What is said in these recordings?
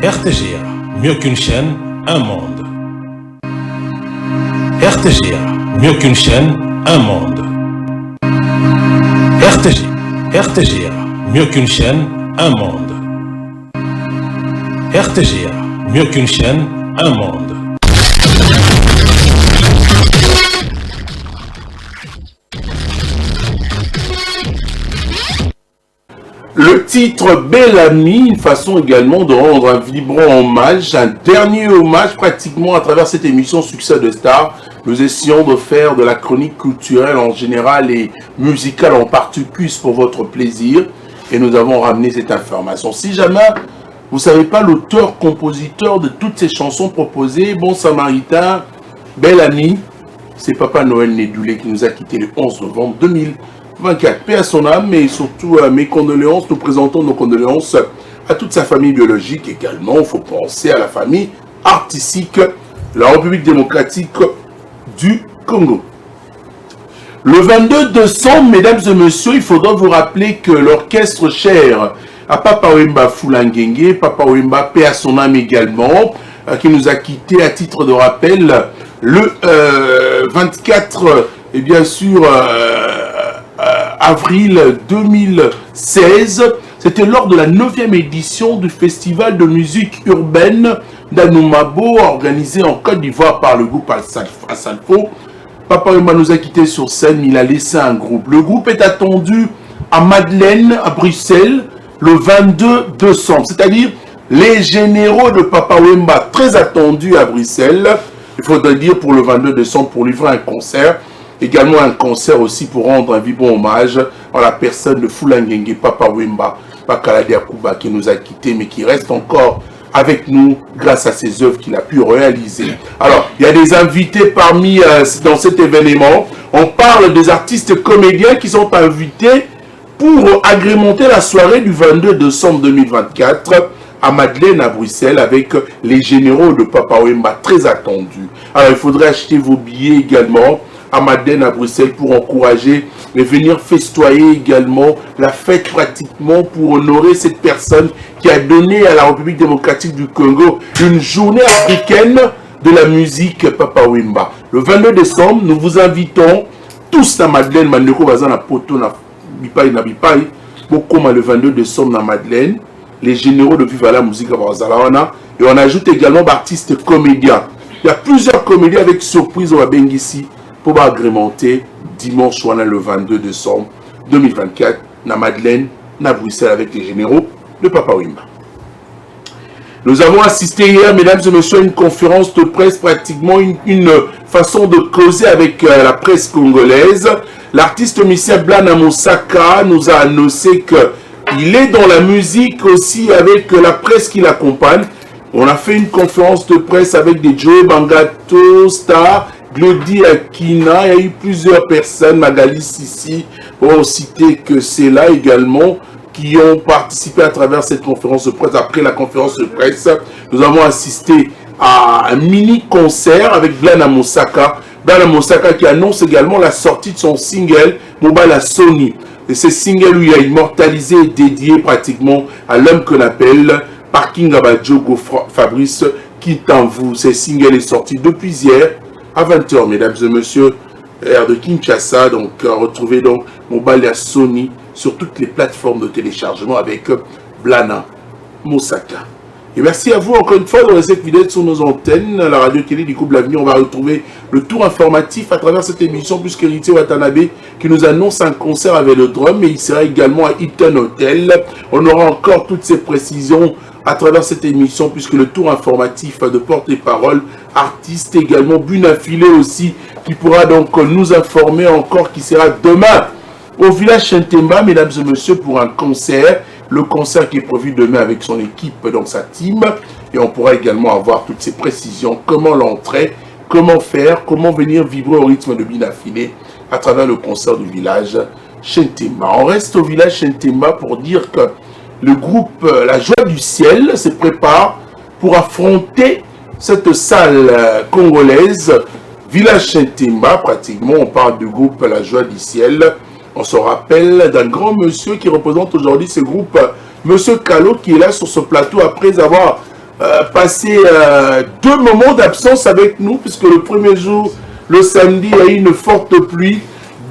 RTGA, mieux qu'une chaîne, un monde. RTGA, mieux qu'une chaîne, un monde. RTGA, mieux qu'une chaîne, un monde. RTGA, mieux qu'une chaîne, un monde. Le titre Bel Ami, une façon également de rendre un vibrant hommage, un dernier hommage pratiquement à travers cette émission Succès de Stars. Nous essayons de faire de la chronique culturelle en général et musicale en particulier pour votre plaisir. Et nous avons ramené cette information. Si jamais vous ne savez pas l'auteur-compositeur de toutes ces chansons proposées, Bon Samaritain, Bel Ami, c'est Papa Noël Nédulé qui nous a quittés le 11 novembre 2024. Paix à son âme, mais surtout mes condoléances. Nous présentons nos condoléances à toute sa famille biologique également. Il faut penser à la famille artistique, la République démocratique du Congo. Le 22 décembre, mesdames et messieurs, il faudra vous rappeler que l'orchestre cher à Papa Wemba Fulangenge, Papa Wemba, paix à son âme également, qui nous a quittés à titre de rappel le 24, et bien sûr, avril 2016. C'était lors de la 9e édition du festival de musique urbaine d'Anoumabo, organisé en Côte d'Ivoire par le groupe Asalfo. Papa Wemba nous a quittés sur scène, mais il a laissé un groupe. Le groupe est attendu à Madeleine, à Bruxelles, le 22 décembre. C'est-à-dire les généraux de Papa Wemba, très attendus à Bruxelles. Il faudrait dire pour le 22 décembre, pour livrer un concert. Également un concert aussi pour rendre un vibrant hommage à la personne de Fulangenge, Papa Wemba, Pakalade Akuba, qui nous a quittés, mais qui reste encore avec nous grâce à ses œuvres qu'il a pu réaliser. Alors, il y a des invités parmi dans cet événement. On parle des artistes comédiens qui sont invités pour agrémenter la soirée du 22 décembre 2024 à Madeleine, à Bruxelles, avec les généraux de Papa Wemba, très attendus. Alors, il faudrait acheter vos billets également à Madeleine, à Bruxelles, pour encourager et venir festoyer également la fête pratiquement pour honorer cette personne qui a donné à la République démocratique du Congo une journée africaine de la musique Papa Wemba. Le 22 décembre, nous vous invitons tous à Madeleine, Mandeko Bazana Poto, na Bipai, na Bipai, Bokoma le 22 décembre à Madeleine, les généraux de Viva la musique à Barzalawana, et on ajoute également d'artistes comédiens. Il y a plusieurs comédiens avec surprise au Bengisi pour agrémenter dimanche soir le 22 décembre 2024 à Madeleine, à Bruxelles avec les généraux de Papa Wemba. Nous avons assisté hier, mesdames et messieurs, à une conférence de presse, pratiquement une façon de causer avec la presse congolaise. L'artiste musicien Blana Moussaka nous a annoncé qu'il est dans la musique aussi avec la presse qui l'accompagne. On a fait une conférence de presse avec des Joe Bangato, Star, Glody Akina, il y a eu plusieurs personnes, Magali Sissi, pour citer que c'est là également, qui ont participé à travers cette conférence de presse. Après la conférence de presse, nous avons assisté à un mini-concert avec Blana Moussaka. Blana Moussaka qui annonce également la sortie de son single Mobala Sony. Et ce single où il a immortalisé et dédié pratiquement à l'homme qu'on appelle Parking Abadjogo Fabrice Kintanvou. Ce single est sorti depuis hier à 20h, mesdames et messieurs, air de Kinshasa. Donc, retrouvez donc Mobala Sony sur toutes les plateformes de téléchargement avec Blana Moussaka. Et merci à vous encore une fois de rester fidèles sur nos antennes. La radio-télé du groupe L'Avenir, on va retrouver le tour informatif à travers cette émission, puisqu'Héritier Watanabe qui nous annonce un concert à Vélodrome, et il sera également à Hilton Hotel. On aura encore toutes ces précisions à travers cette émission, puisque le tour informatif de porte-parole, artiste également, Bunafilé aussi, qui pourra donc nous informer encore, qui sera demain au village Chentemba, mesdames et messieurs, pour un concert. Le concert qui est prévu demain avec son équipe, donc sa team. Et on pourra également avoir toutes ces précisions, comment l'entrer, comment faire, comment venir vibrer au rythme de Bunafilé à travers le concert du village Chentemba. On reste au village Chentemba pour dire que le groupe La Joie du Ciel se prépare pour affronter cette salle congolaise, village Chentemba. Pratiquement, on parle du groupe La Joie du Ciel. On se rappelle d'un grand monsieur qui représente aujourd'hui ce groupe, Monsieur Kalo, qui est là sur ce plateau après avoir passé 2 moments d'absence avec nous, puisque le premier jour, le samedi, il y a eu une forte pluie.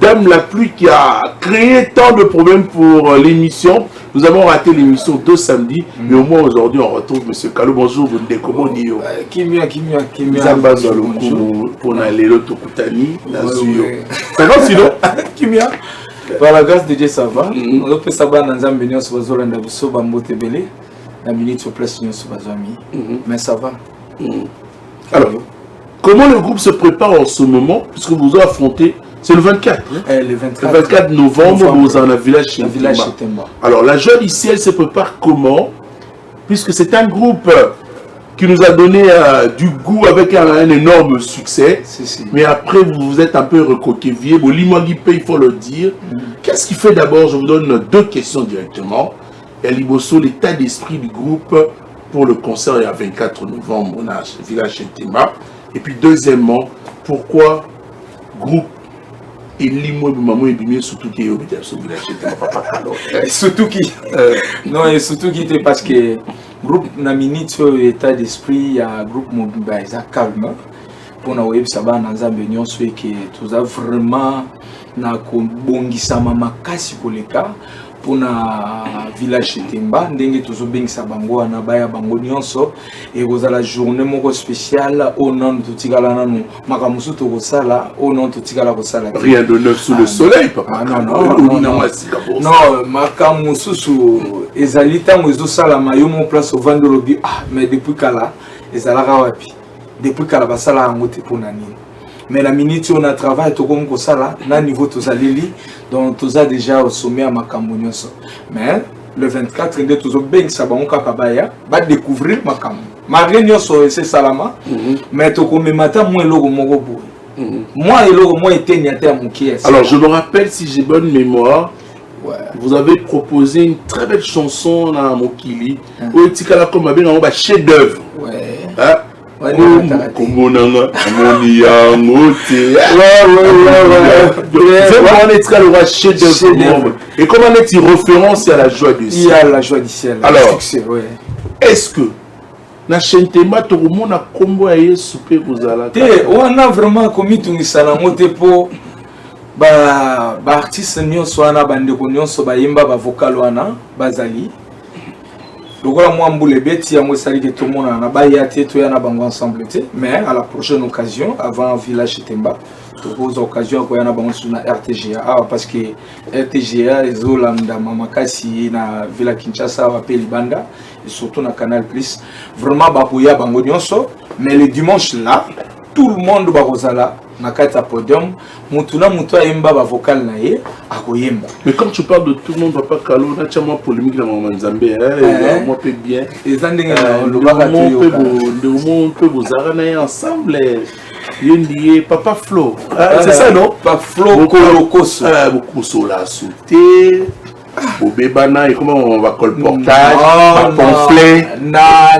Dame la pluie qui a créé tant de problèmes pour l'émission. Nous avons raté l'émission 2 samedis, mais au moins aujourd'hui on retrouve M. Kalo. Bonjour, vous ne comment dire Kimia. Zamba Zalokumu pour aller Tokutani. Ça va sinon Kimia. Par la grâce de Dieu, ça va. On peut savoir dans un million sur Zolanda Biso, Bambote Belé, la minute sur place sur Bazami. Mais ça va. Alors, comment le groupe se prépare en ce moment, puisque vous avez affronté, c'est le 24, hein? Le 24 novembre, vous en avez village chez Temba. Alors, la jeune ici, elle se prépare comment? Puisque c'est un groupe qui nous a donné du goût avec un énorme succès. Mais après, vous vous êtes un peu recoquevié. Bon, il faut le dire. Qu'est-ce qui fait d'abord? Je vous donne 2 questions directement. Liboso, l'état d'esprit du groupe pour le concert il y a 24 novembre, on a village chez Temba. Et puis, deuxièmement, pourquoi groupe et limo maman et bimé surtout qui est au village surtout qui non et surtout qui était parce que groupe na minute sur état d'esprit il y a groupe mobile ça calme pour na web ça va dans Nzambe nyonso et que tout a vraiment na ko bongisa mama kasi koleka pour na village Temba ndenge tozo bengisa bango na baya bango nyonso et vous la journée moko spéciale au nom de Tikala nanu makamusu to kosala au nom de Tikala kosala rien de neuf sous le soleil papa non makamusu su ezali tango ezo sala mayo mon place au vendre lobby mais depuis kala ezalaka wapi depuis kala basala ngote pour nani. Mais la minute on a travaillé tout comme ça là, na niveau tous alili, donc tous a déjà au sommet à Makambo. Mais le 24 il est toujours bien ça va on kakabaya, va découvrir Makambo. Malgré so c'est salama, mais tout comme matin moi logo moko boy. Moi et logo moi était niaté à mon kies. Alors je me rappelle si j'ai bonne mémoire. Ouais. Vous avez proposé une très belle chanson dans Mokili. Où Tikala comme un chef d'œuvre. Ouais. Hein? Et comment est-il référence à la joie du ciel? Il y a la joie du ciel. Alors, est-ce que na chentema to mona kombo ya souper kozala on a vraiment commis tout ça na moté po ba artiste nyonso ana bande ko nyonso ba yimba ba vocal wana bazali lokola moi mboule beti ya mo sali ke tout monde na ba ya te to ya na bango ensemble te mais à la prochaine occasion avant village Temba to pose occasion ko ya na bango sur na RTGA parce que RTGA ezolanda mamakasi na Villa Kinshasa wa pe Libanda et surtout na Canal Plus vraiment ba koya bango nyonso mais le dimanche là tout le monde ba kozala na kata podium mutuna mutu ayemba ba vocal na ye akoyemba. Mais quand tu parles de tout le monde papa Kalo na tchama polémique na maman Nzambe moi peut bien et zandenge le monde peut vous arranger ensemble yendi papa Flo c'est ça non papa Flo Kolokoso beaucoup la sauté au bébana et comment on va colportage, pamphlet.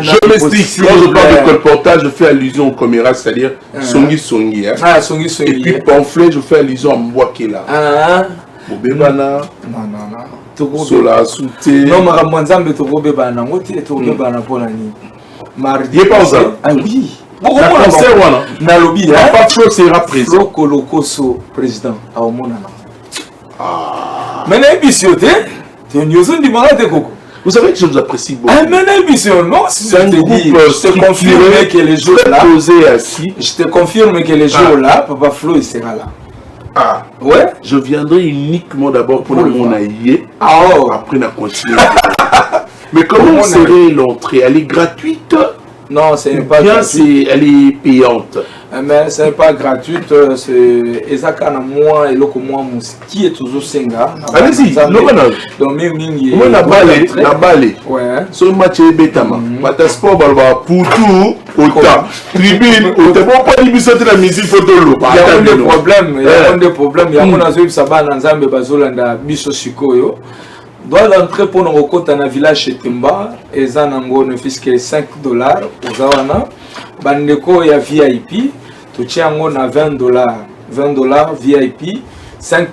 Je m'explique. Quand je parle de colportage, je fais allusion au coméra, c'est-à-dire songi. Songi. Et puis pamphlet, je fais allusion à Mwakela. Au bébana. Non. Sola souté. Non, ma Mwanzambe to bébana. Ngote to bébana pour l'année. Mardi. Il pas ça. Ah oui. La concert voilà. Na lobby. Papa Flo sera présent. Flo Kolokoso président. À Omona. Mais l'émission, vous savez que je vous apprécie beaucoup. Mais l'émission, non, c'est un groupe je te confirme que les jours là, assis. Je te confirme que les jours là, Papa Flo il sera là. Ah ouais. Je viendrai uniquement d'abord pour mon aïe. Après on a continué. Mais comment serait l'entrée? Elle est gratuite? Non, c'est pas gratuit. Elle est payante. Mais ce n'est pas gratuite, c'est exactement moi et l'autre moi qui est toujours Senga. Allez-y, donc même ligne. Moi na balé. Ouais. Ce match est bétama. Patasport balba pour tout autant. Tribune, autant bon pas l'émission de la musique photo lo. Il y a des problèmes, il y a des problèmes. Il y a mon azul sabana Nzambe bazolanda biso sikoyo. Doit l'entrée pour nos côtes dans le village chez Temba et ça n'a pas fiscal $5 aux awana. Bandeko ya VIP, tu tiens à $20, $20 VIP, $5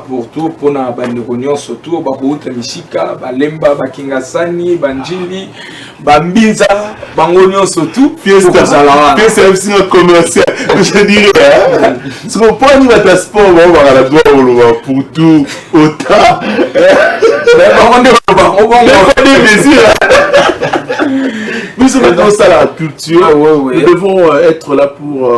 pour tout pour na bandeko nyonso tout ba bouta misika, ba lemba, ba kingasani, banjili, ba mbinza, Bangonio surtout. Fiesta FC commercial. Je dirais, ce qu'on peut dire à ta sport, on va la droit pour tout, autant. Nous sommes maintenant ça la culture. Nous devons être là pour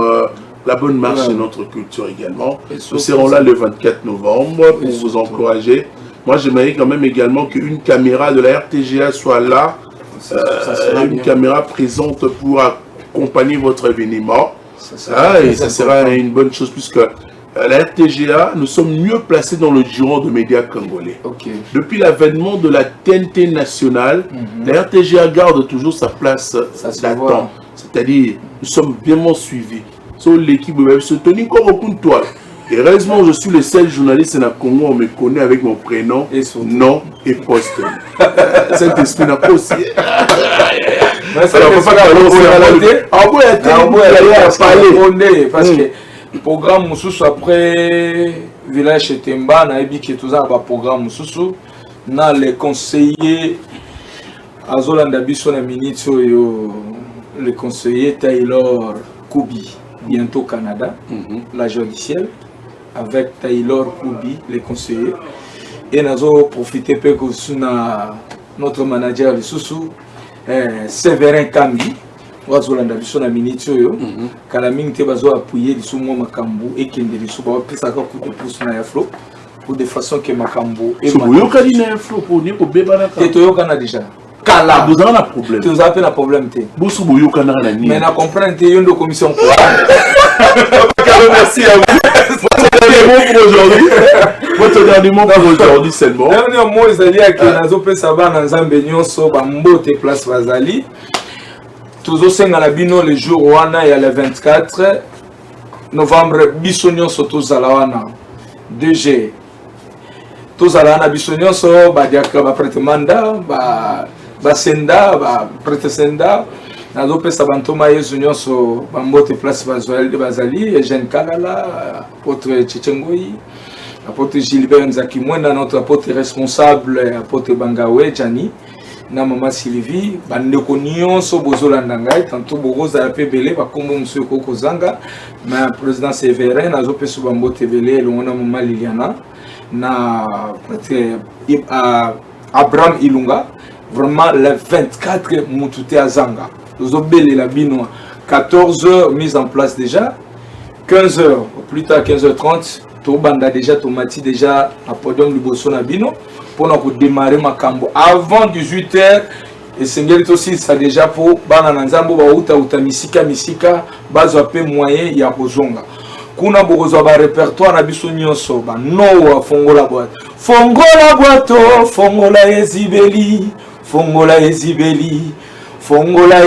la bonne marche de notre culture également. Nous serons là le 24 novembre pour vous encourager. Moi, j'aimerais quand même également qu'une caméra de la RTGA soit là. Une caméra présente pour accompagner votre événement. Et ça sera une bonne chose puisque la RTGA, nous sommes mieux placés dans le giron de médias congolais. Depuis l'avènement de la TNT nationale, la RTGA garde toujours sa place d'attente. C'est-à-dire, nous sommes bien suivis. Sur l'équipe de se tenir comme au toile. Et heureusement, je suis le seul journaliste dans le Congo, on me connaît avec mon prénom, nom et poste. Saint-Esprit n'a pas aussi. Parce que le programme Moussous après village Temba, on a dit que tout ça va programme Moussous. On a les conseillers à Zolanda Bisson à Minito, le conseiller Taylor Koubi, bientôt Canada, l'agent officiel. Avec Taylor Koubi, les conseillers. Et nous avons profité de notre manager, le Soussou, Séverin Kambi. Nous avons appuyé sur moi Makambu et qui est sur moi plus coup de pouce na Afro pour de façon que Makambu et déjà. Kala, vous avez un problème. Vous avez un problème. Mais na comprendre que une commission. Merci à vous. Votre dernier mot pour aujourd'hui seulement. Dernier mot, c'est-à-dire que nous avons fait place Vazali. Toujours 5 à la bino le jour où on a le 24 novembre, Bissonion Soto Zalawana 2G. Tous Zalawana Bissonion so Badiaka prête mandat, Senda, prête Senda. Nous avons fait Bantoma et Union so Bambote place Vazali, Eugène Kalala, apôtre Tchétchengoyi, apôtre Gilbert Nzakimwenda, notre apôtre responsable, apôtre Bangawe, Djani. Na maman Sylvie, bandeko nyonso bozolanda ngai tantôt bokoza la pebele bakombo monsieur Kokozanga, na président Séverin nazo peso bambote belé longona maman Liliana na Abraham Ilunga, vraiment le 24 mutute azanga. Nous belé la bino 14h mise en place déjà, 15h plus tard 15h30 to banda déjà tomati déjà à podium liboso na bino. Pour nous démarrer ma cambo avant 18h et Sengeli aussi ça déjà pour bana nzambo ba uta misika bazo pe moyen ya kozonga kuna bokozwa ba répertoire na biso nyonso ba no fongola boîte fongola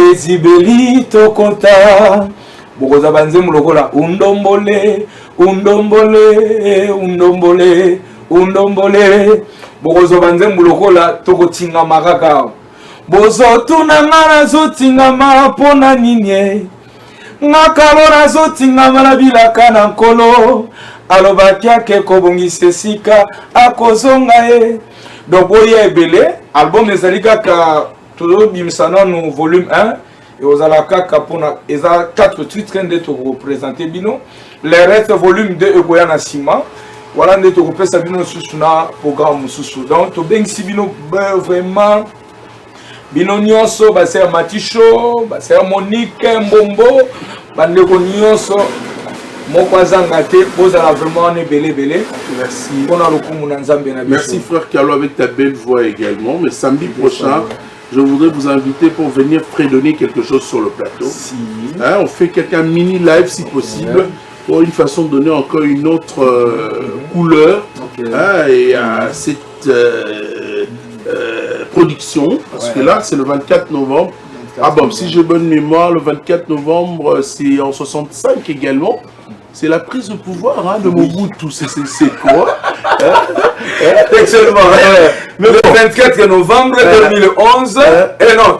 ezibeli to konta bokozwa banzemu lokola undombole bokozo banzembu lokola tokotinga makaka bozotuna ngana zotingama pona ninye ngakalo nazotingama na bilaka na nkolo alobaki ake kobongisa esika akozonga ye donc oye ebele album ezali kaka tozobimisa nanu volume 1 et ozala kaka pona eza 4 titres nde tokopresente bino le reste volume 2 ekoya na nsima. Voilà, nous avons fait ça na programme sous donc to bengsi bino vraiment bino nyonso c'est Maticho c'est Monique Mbombo bandeko nyonso mokwazanga te bozala vraiment ne belé merci pona lokumu na nzambe na biso. Merci frère Carlo avec ta belle voix également, mais samedi prochain je voudrais vous inviter pour venir fredonner quelque chose sur le plateau. Si. Hein, on fait quelqu'un mini live si possible. Pour une façon de donner encore une autre couleur et à cette production, parce que là c'est le 24 novembre. Ah bon, si j'ai bonne mémoire, le 24 novembre c'est en 65 également. C'est la prise de pouvoir de Mobutu, c'est quoi Excellent. Le 24 novembre 2011,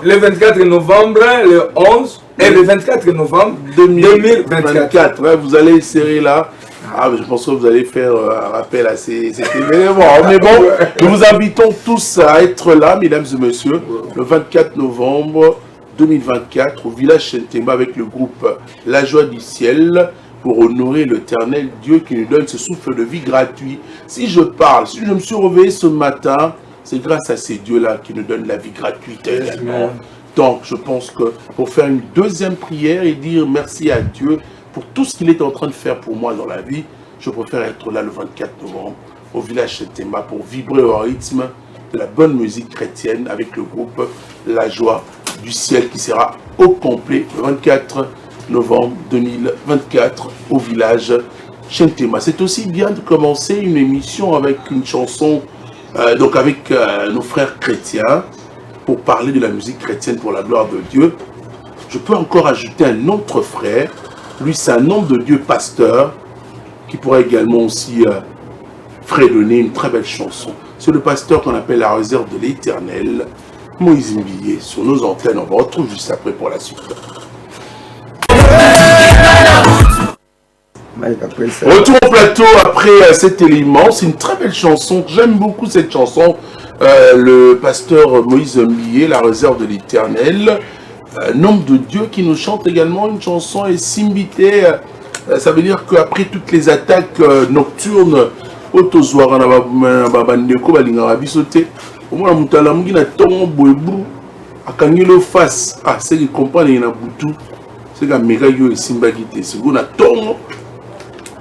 le 24 novembre, le 11 et le 24 novembre 2024. Ouais, vous allez serrer là. Ah, je pense que vous allez faire un rappel à cet événement. Mais bon, nous vous invitons tous à être là, mesdames et messieurs, le 24 novembre 2024 au village Chentema avec le groupe La Joie du Ciel pour honorer l'Éternel Dieu qui nous donne ce souffle de vie gratuit. Si je parle, si je me suis réveillé ce matin, c'est grâce à ces dieux-là qui nous donnent la vie gratuite également. Donc, je pense que pour faire une deuxième prière et dire merci à Dieu pour tout ce qu'il est en train de faire pour moi dans la vie, je préfère être là le 24 novembre au village Chentema pour vibrer au rythme de la bonne musique chrétienne avec le groupe La Joie du Ciel qui sera au complet le 24 novembre 2024 au village Chentema. C'est aussi bien de commencer une émission avec une chanson, donc avec nos frères chrétiens, pour parler de la musique chrétienne pour la gloire de Dieu. Je peux encore ajouter un autre frère, lui c'est un homme de Dieu pasteur, qui pourra également aussi fredonner une très belle chanson. C'est le pasteur qu'on appelle la réserve de l'Éternel, Moïse Mbilé, sur nos antennes. On va retrouver juste après pour la suite. Retour au plateau après cet élément. C'est une très belle chanson. J'aime beaucoup cette chanson. Le pasteur Moïse Mbilé, la réserve de l'Éternel, un homme de Dieu qui nous chante également une chanson et Simbité. Ça veut dire qu'après toutes les attaques nocturnes, Otozouara na babandeko balingara bisote, au moins mutala mungi na tongo boebu akangelo face. Ah, c'est que comprendre na butu, c'est que méga yo simba gite, c'est qu'on a tongo.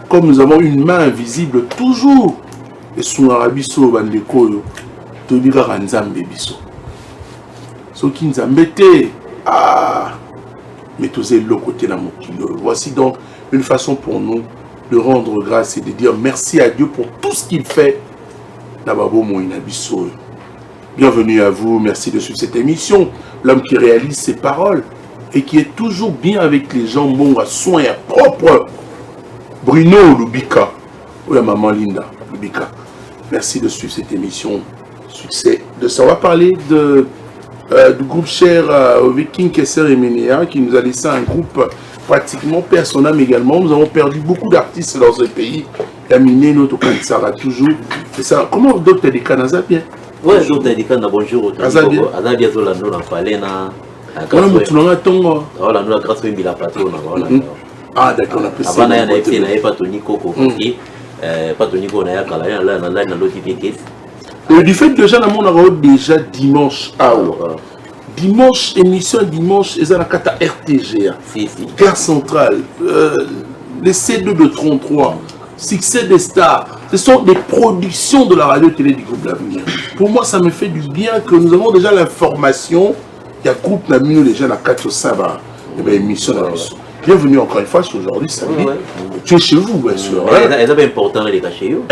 Comme nous avons une main invisible toujours, et sous Arabiso bandeko yo, tobika ranzambe biso. Soki nzambete, ah, mais tous les côté na mokilo. Voici donc une façon pour nous de rendre grâce et de dire merci à Dieu pour tout ce qu'il fait. Bienvenue à vous, merci de suivre cette émission. L'homme qui réalise ses paroles et qui est toujours bien avec les gens, bon à soin propre. Bruno Lubika, oui, maman Linda Lubika. Merci de suivre cette émission. Succès de ça. On va parler du groupe cher Viking Kesser et Ménéa qui nous a laissé un groupe pratiquement personnel également. Nous avons perdu beaucoup d'artistes dans ce pays. Yamine, notre Kansara, toujours. C'est ça. Comment Docteur Dekanaza bien? Oui, Docteur Dekana, bonjour. Azabia. Azabia, Zola, nous l'en fallait. On a mon tongo. Voilà, nous la grâce à la patronne. Ah, d'accord, on a ça. Avant, il n'y avait pas Tony Coco. Pas Tony Coco, là, du fait que les gens ont déjà dimanche. Dimanche, émission dimanche, ils ont la carte RTG. Gare centrale. Les C2 de 33. Succès des stars. Ce sont des productions de la radio-télé du groupe L'Avenir. Pour moi, ça me fait du bien que nous avons déjà l'information. Il y a groupe L'Avenir, déjà la 4 au 5. Émission d'Avenir. Bienvenue encore une fois sur aujourd'hui, samedi. Tu es chez vous, bien sûr. C'est pas important les cas chez vous.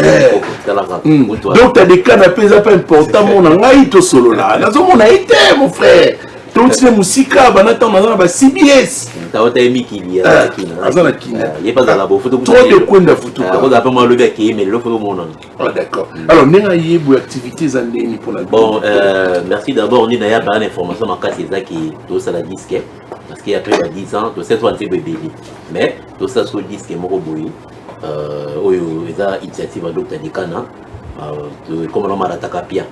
Donc, tu as des canapés, c'est pas important. Mon angaïto solo là. On a été, mon frère. Donc, c'est la musique, on a CBS. Tu as mis qu'il y a. Il n'y a pas dans la bouffe. Trop de coins de photos. On a pas mal le bec, mais le photo mon nom. Ah, d'accord. Alors, nous avons des activités pour la. Bon, merci d'abord. Nous avons une information en cas de qui tout ça la disque. Parce qu'il y a près de 10 ans, tout ça soit un petit bébé. Mais tout ça sur le disque, il y a une initiative à Docteur Dekana, comme on a Maratakapia.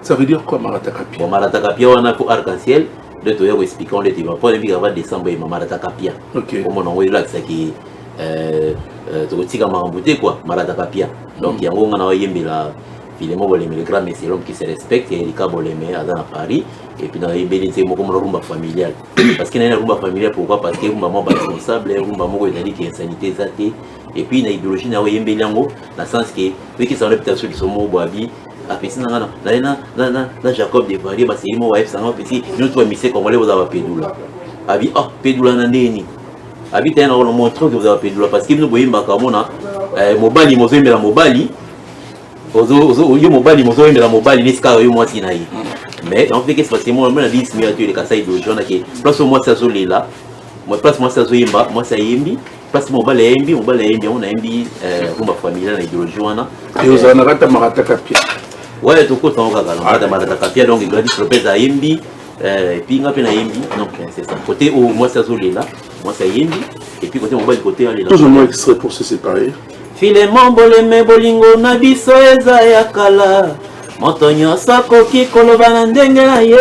Ça veut dire quoi Maratakapia? Bon, Maratakapia, on a pour arc-en-ciel. De te dire, expliquons les débats. Pour les vivre avant décembre, il m'a Maratakapia. Ok. Comme on a envoyé là, c'est qui tu retires à Marambouté, quoi, Maratakapia. Donc, il y a un moment où on a envoyé Philémon Bolémé, le grand messieurs, l'homme qui se respecte, et Erika Bolémé, à Paris, et puis dans les Bélines, c'est comme le rumba familial. Parce qu'il y a un rumba familial, pourquoi? Parce que le rumba est responsable, le rumba est une sanité zatée, et puis il y a une idéologie, il y a un Béliango, dans le sens que, oui, qui sont réputation de son mot, Boabi, après ça, dans Jacob de Paris, c'est le mot, c'est un petit, nous, toi, mais c'est comme on les a Pédoula. Abi, ah, Pédoula Nandéni. Abi, tu as un montre que vous avez Pédoula, parce que nous voyons, Bakamona, Mobali, Mosé, mais la Mobali, Ozo mobile mozo la mobile ni ska yo mwasi na yi mais en fait qu'est-ce que c'est moi on a dit mais tu les kasai do jona ke place moi ça zo là moi place moi ça zo yimba moi ça yimbi place mobile yimbi on a yimbi rumba familiale na idéologie wana et aux anarata Maratakapia ouais to ko tonga kana Maratakapia donc Gladys Lopez a yimbi et puis ngapi na yimbi donc c'est ça côté où moi ça zo là moi ça yimbi et puis côté mobile côté là toujours moins extrait pour se séparer. Philémon Bolémé bolingo na biso eza ya kala moto nyonso akoki koloba na ndenge na ye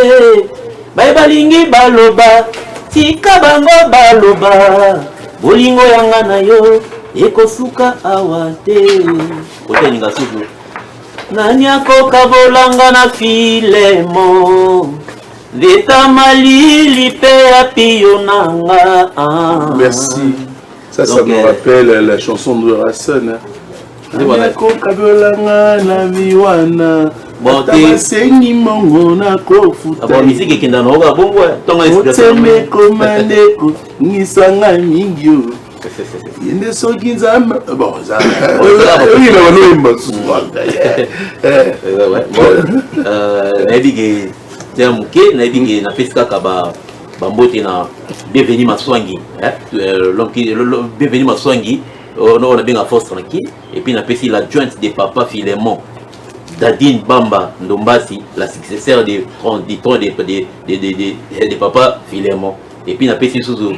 balingi baloba tika bango baloba bolingo yanga na yo ekosuka awa te oteninga suku nani akoka bolanga na filemo Veta malili pe apio nanga. Merci. Ça me rappelle la chanson de Hassan. Voilà. musique qui n'a pas bon oteme komandeko ngisanga mingio yende soki nzamba bon ça oui la wanoimba nabige tiamuke nabige na pesika kaba bambote na bienvenue maswangi bienvenue maswangi on a bien la force tranquille et puis na pesi la jointe des papa Philémon Dadine Bamba Ndombasi, la successeur du trône des papas Philémon. Et puis, on a passé sous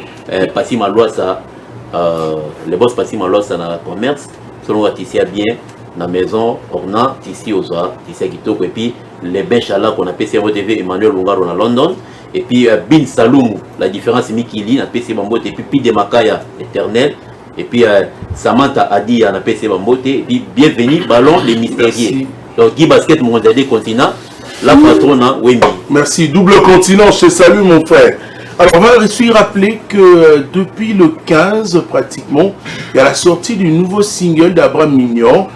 Passi Maloisa, le boss Passi Maloisa dans le commerce, selon la tissia bien, dans la maison, ornant, tissi aux oies, tissi Kitoko, et puis les bains chaleurs qu'on a passé à TV Emmanuel Lungaro dans London, et puis Bin Saloum, la différence Mikili, on a passé Bambote, et puis Pi de Makaya, éternel, et puis Samantha Adi, on a passé Bambote, et puis bienvenue, Ballon, les mystérieux. Donc, Guy Basket Mondial des continents, la patronne Wemby. Merci, double continent, je te salue mon frère. Alors, on va aussi rappeler que depuis le 15, pratiquement, il y a la sortie du nouveau single d'Abraham Mignon,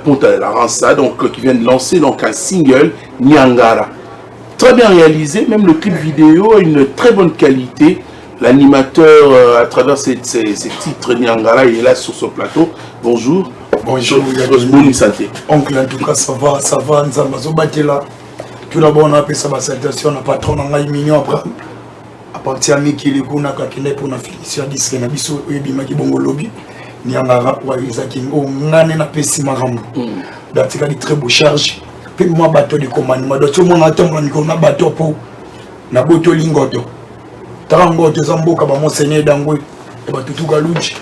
Ponta de la Rança, donc, qui vient de lancer donc, un single, Nyangara. Très bien réalisé, même le clip vidéo a une très bonne qualité. L'animateur, à travers ces titres Nyangara, il est là sur ce plateau. Bonjour. Bonjour, bonne santé. Oncle, en tout cas, ça va, Nzambazo Batela. Tout d'abord, on a fait sa salutation à patron Nangaï Mignon Abraham. À partir de Mikili Kuna Kakine pour la finition disque Nabiso Ebimaki Bongo Lobby. Niangara, Waizakin, Ngane na Pessi Marambo. D'ailleurs, il très beau charge. Puis moi, bateau de commandement. D'autres, mon attend, on a bateau pour Naboto Lingoto. Tarangoto Zamboka, Monseigneur Dangwe, et Batutu Galouji.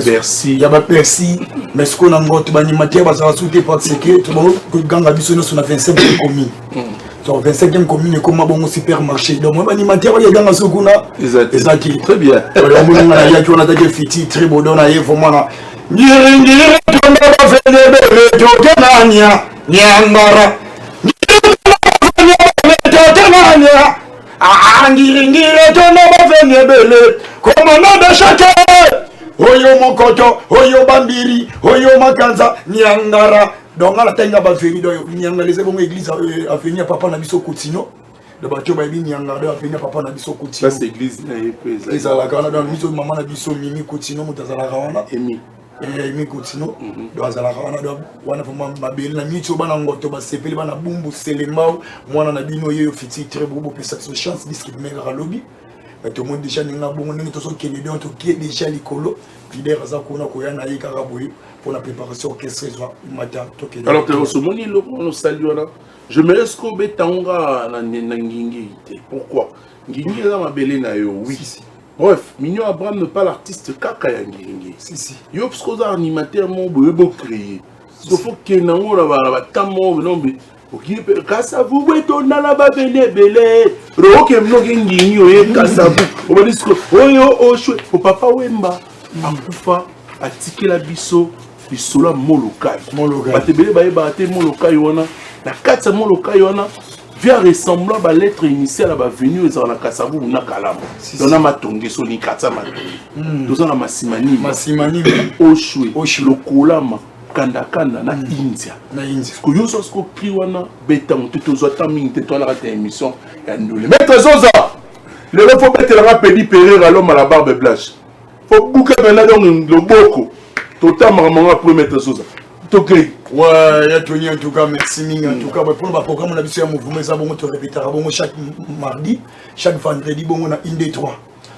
Merci. Il y a pas merci. Mais ce qu'on a encore, l'animateur va se soutenir parce que tout le monde gang a besoin de son 25e commune. Sur 25e commune, et comme un supermarché. Donc, l'animateur va y aller dans ce qu'on a. Exact. Très bien. On a dit qu'on a attaqué Fiti, très beau, on a dit vraiment là. Niringiri, on a fait des bébés, Jokanania, Niangara. Jokanania. Ah, Niringiri, on a fait des bébés. Commandant de chacun. Oyo Mokoto, Oyo Bambiri, Oyo Makanza, Nyangara. Donc, à la tête de la famille, Nyangara, les églises a fini à Papa Nabiso Koutino. Le bateau va venir Nyangara, a fini à Papa Nabiso Koutino. Ça, c'est l'église. Les Alakana, dans le mission de Maman Nabiso, Mimi Koutino, Moutazalakana. Emi Koutino. Dans Azalakana, on a fait ma belle, la Micho Banangoto, Basepeli, Banabumbu, Selemao, moi, Nabino, Yo Fiti, très beau, pour sa chance, disque de Mega Lobby. Tout le monde déjà n'a pas bon Canadien qui est déjà l'écolo leader Zakuna Koyana et Karaboui pour la préparation orchestrale matin. Alors que ce moment nous saluons. Je me laisse qu'on betanga na Ngingi. Pourquoi Ngingi est ma belle na yo oui. Bref, Mignon Abraham n'est pas l'artiste kaka ya Ngingi. Si. Yo parce que animateur mon beau créer. Il faut que nango la tamo non mais Kasavu wetona la babene bele roke mnoge nginyo ye kasavu obadisko oyo oshwe o papa Wemba akufa atikela biso bisola molokai batebele baye bate molokai wana na katsa molokai wana via ressemblant ba lettre initiale ba venue ezala na kasavu na kalamo dona matonge so ni katsa matonge tozana masimani oshwe lokolama kanda na India ko yo so ko kriwana beta mututo zo tamingi te to la rate émission ya ndule maître Zoza le faut mettre la pedi Pereira à l'homme à la barbe blanche faut bouquer maintenant dans le boko total maman pour mettre Zoza OK ouais ya Tony en tout cas merci ming en tout cas pour le programme on a besoin mouvement ça bon te répéter bon chaque mardi chaque vendredi bon on a une des trois.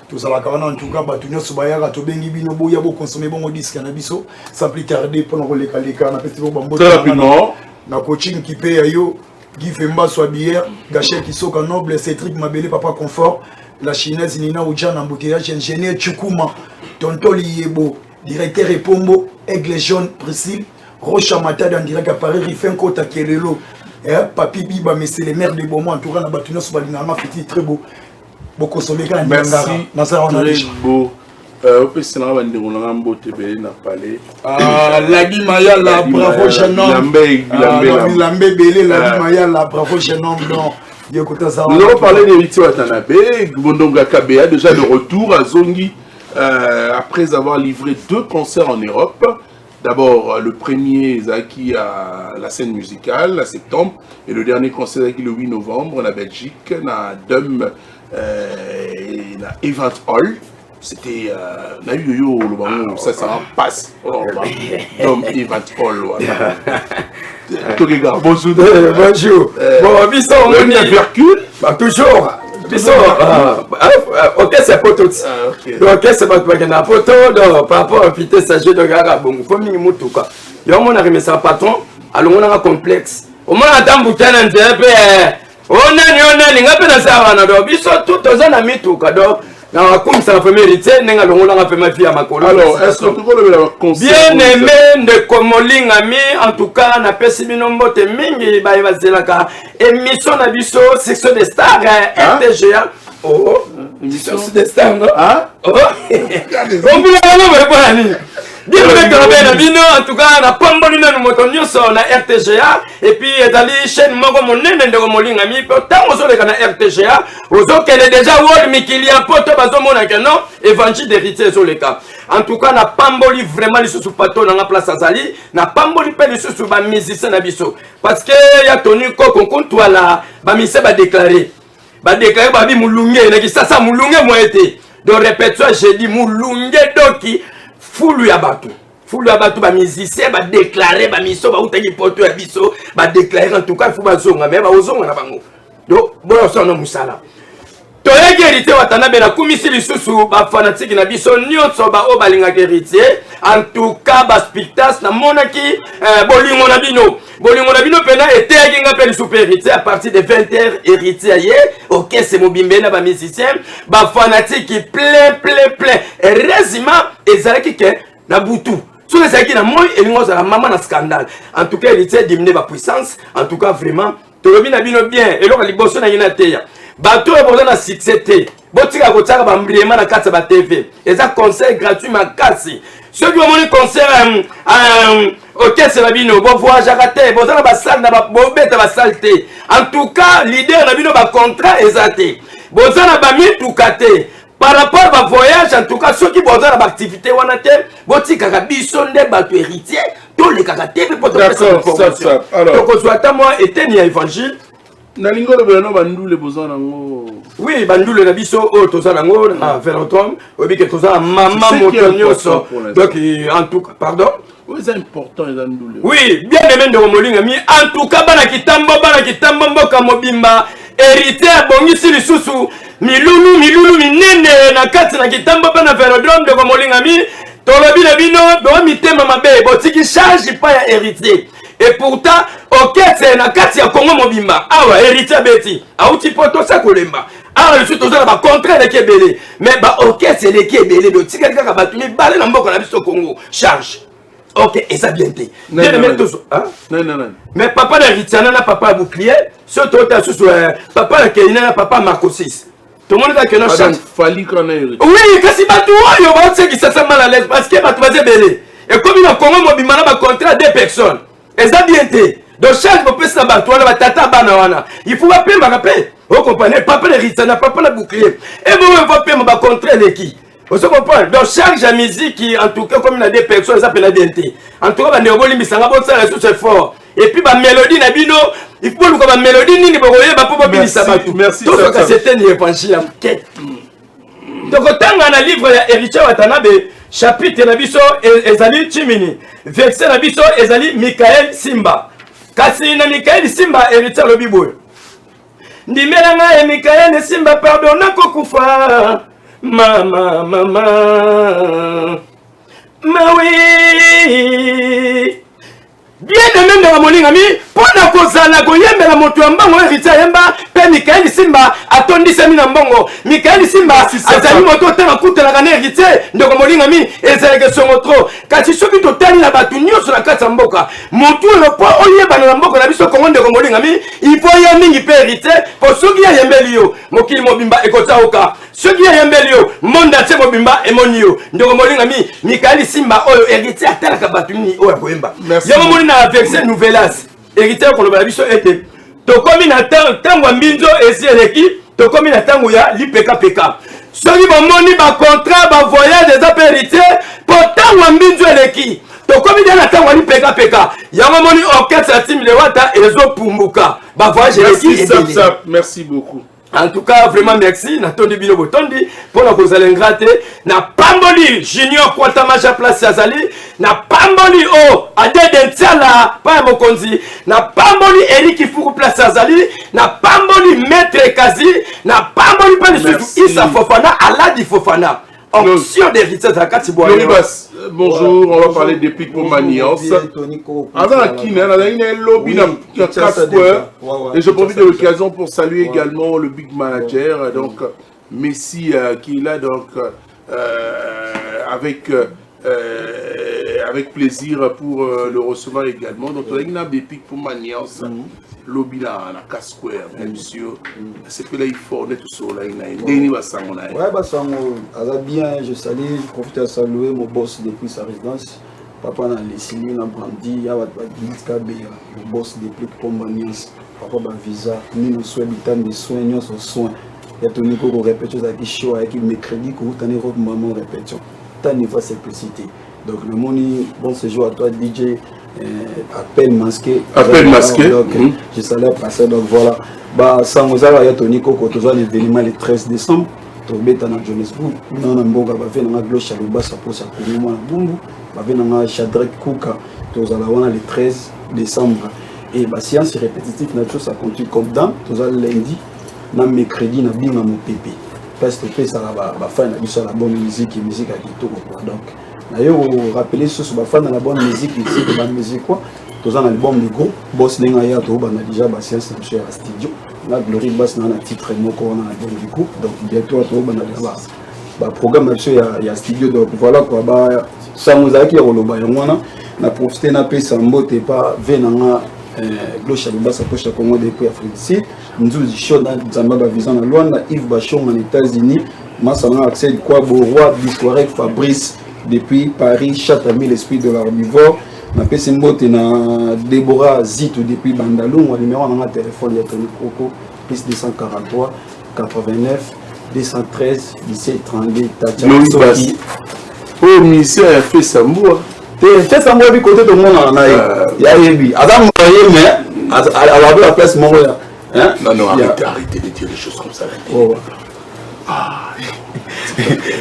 Tout la carana en tout cas batunyo subayaka to bengi bino boya bo consommer bon disque na biso sans plus tarder pour nous les na festival bambo très rapidement na coaching qui paye yo Guy Femba soit bière Gachel qui soka noble Cédric Mabele papa confort la chinaise Nina Oudjan embouteillage ingénieur Chukuma tonton Liebo directeur Epombo Aigle jaune Priscille Rocha Matade en direct à Paris Rifenko Takelelo Papi Biba, mais c'est les mères de Beaumont, en tout cas, la bâtiment sur Balinama, fait très beau. Beaucoup de soleil, merci, très beau. C'est là Ladi Maya, la bravo, jeune homme. Lambe Belé, Ladi Maya, la bravo, jeune homme. Nous allons parler d'Héritier Watanabe, Gbondonga Kabea, déjà de retour à Zongi, après avoir livré 2 concerts en Europe. D'abord, le premier, Zaki, à la scène musicale, à septembre, et le dernier concert, Zaki, le 8 novembre, en Belgique, dans Dum, Event Hall. C'était ça passe. Dum Event Hall. Bonjour. Bon, Bisson, on y a toujours. Bisson, ok, c'est pas tout. Ok, c'est pas tout. Donc, par rapport à Pité Sagé de Gara, bon, il faut minimum tout cas. Il y a un monde à remettre ça patron, alors on a un complexe. Au moins, à temps, boutin, un peu. On a une appel à ça, on a Bisson, tout aux ans, mis tout cas. Comme ça fait mériter, alors est-ce que tu peux bien aimé de Komoling ami, en tout cas, on a perçu mon mot de Mingi, Baïvazelaka, émission d'Abisso, section des stars, RTGA. Oh, émission des stars, non? Oh, on peut aller en tout cas, on a pas mal de motos sur la RTGA et puis dans les chaînes de Molingami, tant que sur la RTGA, aux autres qu'elle est déjà Wall Mikilia, Poto Bazomona Canon, évangile d'héritier sur les cas. En tout cas, on a pas mal vraiment les sous-patos dans la place Azali, n'a pas mal de sous les musiciens d'Abisso. Parce que il y a tenu qu'on compte toi là, Bamise va déclarer. Va déclarer Babi Moulungue, ça Moulungue moi été. Donc répétition, j'ai dit Moulungue Doki. Foulu ya batou ba musicien ba déclarer ba miso ba utangi poto ya biso ba déclarer en tout cas il faut ba zonga mais ba ozonga na bango donc bon ça na musala to ya héritier Watanabe na kumisi lisusu ba fanatique na biso nyonso ba o balinga héritier en tout cas ba spectacle na monaki bolingo na bino pena était kinga pe super héritier à partir de 20h héritier yé OK c'est mobimbe na ba musicien ba fanatique plein et résima ezalaki ke na butu sur les acquis na moi et nous la maman na scandale en tout cas héritier diminuer ba puissance en tout cas vraiment tolobi na bino bien et loko liboso na yina teya bato e boza na succès te botika kotaka ba mbrema na kati ba TV eza concert gratuit makasi ceux qui ont mon concert OK c'est la bino bo voyage à te boza na ba salle na ba bobeta ba salle te en tout cas leader na bino ba contrat ezate boza na ba mitukate par rapport à voyage, en tout cas, ceux qui vont dans l'activité, on a été, botika kabiso nde bato héritier, tous les kakatébé pour te faire ça. Donc, on soit moi, était ni évangile. Nalingo le belano bandu le besoin nango. Oui, bandu le nabiso, oh, toza nango, à Ferrotom, obi que toza maman motonioso. Donc, en tout cas, pardon. Oui, c'est important, les andoulés. Oui, bien aimé de Romolingami, en tout cas, bana kitambo, mboka mobimba, héritier, bongisi lisusu. Milulu minene na kati na kitambo na velodrome de Komolingami tolobi le bino do mitema mabe botiki charge pas ya héritier et pourtant OK c'est na kati ya Kongo mobimba awa héritier beti auti poto sa kolemba awa le suite ozala ba contrat de kebele mais ba OK c'est le kebele do tika kaka batumi balé na mboka na biso Congo charge OK et ça bien té non mais papa na héritier na papa bouclier surtout ta sous papa na Kelina na papa Marco 6. Tout le monde a que non chance. Oui, kasi batu yo ba tse ki ça mal à l'aise parce que batu bazé belé. Et comme il a Congo mobimana ba contrat 2 personnes. Et ça bien été. Donc chaque peut se battre wala ba tata bana wana. Il faut pas payer ma paix. Vous comprenez papa le ritana papa la bouclier. Et vous même pas payer ma contrat les qui. Vous comprenez? Donc chaque musique qui en tout cas comme il a 2 personnes ça peut la bien été. En tout cas ba ndeboli misanga bo ça reste c'est fort. Et puis ba mélodie na bino il faut que la mélodie ni boye ba popo binisa batu. Merci. Donc ça c'était une évangile en quête. Donc autant dans le livre ya héritier Watanabe chapitre na biso ezali chimini verset na biso ezali Michael Simba. Kasi na Michael Simba héritier le bibo. Ndimela nga Michael Simba pardonna kokufa. Mama Ma oui. Bien bien même dans moninga mi pona kozala koyembela moto ya mbongo héritier yemba pe Michael Simba atondisa mi na mbongo Michael Simba azali moto tanga kutelaka na héritier ndeko moninga mi ezaleke songo trop kasi soki totali na batu nyonso na kati ya mboka motu oyo po oyebana na mboka na biso Kongo ndeko moninga mi ipo ya mingi pe héritier po soki ya yembeli yo mokili mobimba ekotaoka soki ya yembeli yo monda te mobimba emoni yo ndeko moninga mi Michael Simba oyo héritier atalaka batu ni oyo koyemba yango moni na verset nouvelas héritier koloba na biso ete tokomi na tango ya mbinzo esi eleki tokomi na tango ya lipekapeka soki bomoni bacontrat bavoyage eza mpe héritier po tango ya mbinzo eleki tokomi dia na tango ya lipekapeka yango moni orchestre ya Tim Lewata ezopumbuka bavoyage eleki merci beaucoup. En tout cas, vraiment merci. Natondi bino botondi pour la cause l'ingrate. Na pamboli Junior Kwatamaja place Azali. Na pamboli o Adedentiala pa Mokonzi. Na pamboli Eric Furu place Azali. Na pamboli Maître Kazi. Na pamboli pa surtout Issa Fofana Aladi Fofana. Option d'héritage à Katiboua. Bonjour, on va parler des pics pour Maniance. Avant qui est lobby dans 4 squares. Et je profite de l'occasion pour saluer également le big manager, donc Messi qui est là donc avec plaisir pour le recevoir également. Donc on a une des pics pour Maniance. Lobby là, la Square, bien sûr. C'est que là, il faut tout ça. Là, il y a ouais, bah, ça m'a bien. Je salue, je profite à saluer mon boss depuis sa résidence. Papa n'a laissé lui, n'a brandi, il y a le boss depuis Pombanias. Papa a visa, nous souhaitons des soins, nous sommes soins. Il y a tout le monde qui répète avec show, avec mes crédits, que vous tenez votre maman répétition. Tant niveau simplicité. Donc le monde, bon séjour à toi, DJ. Appel masqué. Appel masqué. Donc, je salue passer. Donc voilà. Bah, sans vous avoir à Tony Coco, tu as l'événement le 13 décembre. Tu as dans Johannesburg. Nous avons un bon gars, tu as un gloche à l'Oba, ça pose à Kourima, Bumbu. Tu as un Shadrach Kouka. Tu as le 13 décembre. Et la séance répétitive, ça continue comme dans. Tu as lundi, dans mercredi, dans Bima mon pépé. Parce que ça va faire la bonne musique et musique à Kitoko. Donc, d'ailleurs, vous rappelez ce que vous dans la bonne musique, c'est de la musique quoi. Tous un album de groupe, Boss Lengaya, on a déjà passé un studio. La Glory Bass dans un titre moko on a album du groupe. Donc bientôt on a déjà programme il y a studio donc voilà quoi bah ça nous a qui roloba yangwana na profiter na pesa mbote pas venanga Gloche Aluba sa poche Congo depuis Afrique du Sud. Nous show dans Zamba Bavizan à Luanda, Yves Bachon aux États-Unis, Massana accès quoi Beauroi, Biscoirec, Fabrice depuis Paris, Châteauneuf, l'esprit de l'herbivore. Na pesa mbote na Déborah Zito depuis Bandalou, mon numéro dans téléphone ya Tony Coco plus 243 89 213 17 32 Tatia. Oh, ministère a fait ça moi. C'est ça moi du côté de mon il y a Yebi. Adam mais à la place mon hein. Non, arrêtez de dire des choses comme ça. Oh.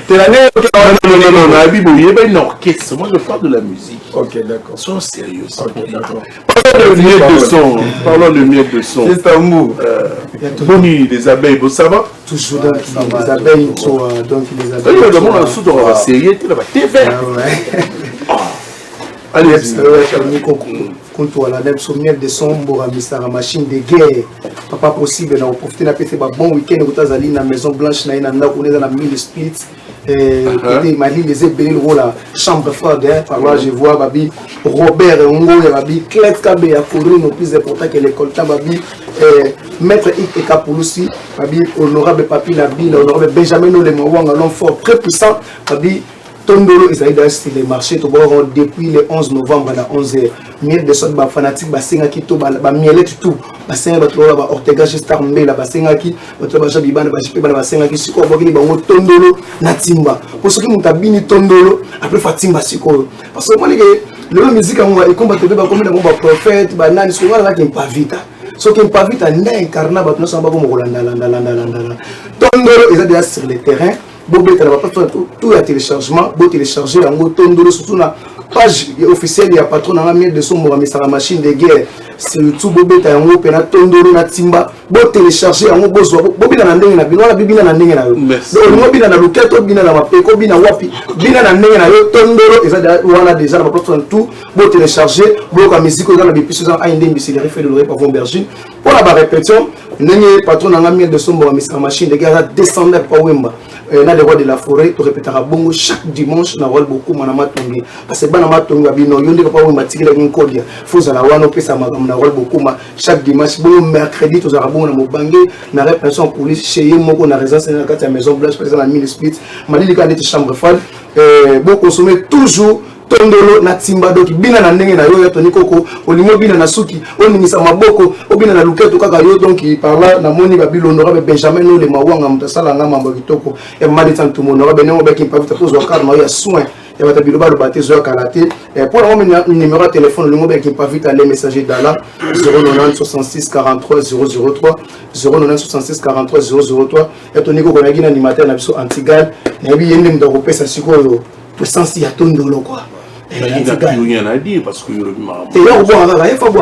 C'est l'année. Non, Habib, il y a une orchestre. Moi, je parle de la musique. Ok, d'accord. Sois sérieux. Ok, d'accord. Parlons de miel de son. Parlons de miel de son. C'est un mot. Boni, des abeilles, ça va? Toujours donc les abeilles sont donc les abeilles. Il y a vraiment un sous dans la série. Tu vas TV. Allez, quand tu as la même souvenir de son la machine de guerre, pas possible de profiter de faire un bon week-end où tu as allé dans la Maison Blanche, dans la mille split, Mali les ébélés la chambre froide. Par là, je vois Babi Robert Ngo, Babi Clef Kabé à courir nos plus important que l'école Babi Maître Ike Kapouloussi, Babi honorable Papi Nabil, honorable Benjamin Nolemouang, un homme fort très puissant, Babi Tondolo Isaïe dans les marchés depuis le 11 novembre à 11h. Miel de sorte fanatique, basenga qui to miel tout. Basenga batlola Ortega Gestar Mbela basenga qui batlola Jabiban bajipe basenga qui siko bokili bango Tondolo natimba. Pour ceux qui m'ont tabini Tondolo après Fatimba siko. Parce que moi le musique moi et combattre ba comme le prophète banani siko là qui pas vite. Ce qui pas vite na incarna batno samba comme Rolanda landa. Tondolo ils sont déjà sur le terrain. Bobé, tu n'as pas fait tout à téléchargement, beau télécharger, en Tondolo, surtout page officielle il y a patron dans la miel de son Moramisa la machine de guerre c'est YouTube bobeta yango pena tondoro na timba bo télécharger yango bozwa bobina na ndenge na bino na bibina na ndenge na yo donc bina na loketo bina na mapeko bina wapi bina na ndenge na yo tondoro eza wana déjà na plateforme tout bo télécharger bo ka musique dans la bipiso dans AND Mbissi fait de l'oreille par Bergine pour la répétition ndenge patron dans la miel de son Moramisa la machine de guerre descendre pas Wemba na les rois de la forêt tu répétera bongo chaque dimanche na rôle beaucoup na matongi parce que bana matongi bino yonde pas Wemba tikela nkodia faut za la wana pesa na rôle beaucoup chaque dimanche bon mercredi tu auras bon na mobange na répression police chez moko na résidence na kati ya maison blanche par exemple na 1000 split malili ka ndeti chambre froide bon consommer toujours tondolo na timba doki bina na ndenge na yo ya toni koko olimo bina na suki oningisa maboko obina na luketo kaka yo donc par là na moni ba bilondo ba Benjamin no le mawanga mutasala nga mambo kitoko e mali tantu mono ba benemo ba kimpa vita pozo ka ma ya soin et va tabiloba le baptême à karaté et pour le moment numéro de téléphone le mobile qui pas vite aller messager d'Allah 090 66 43 003 090 66 43 003 et ton niveau qu'on a gagné animateur na biso antigal na bi yende ndo kopesa sikolo to sensi ya tondolo quoi il n'y a rien à dire parce que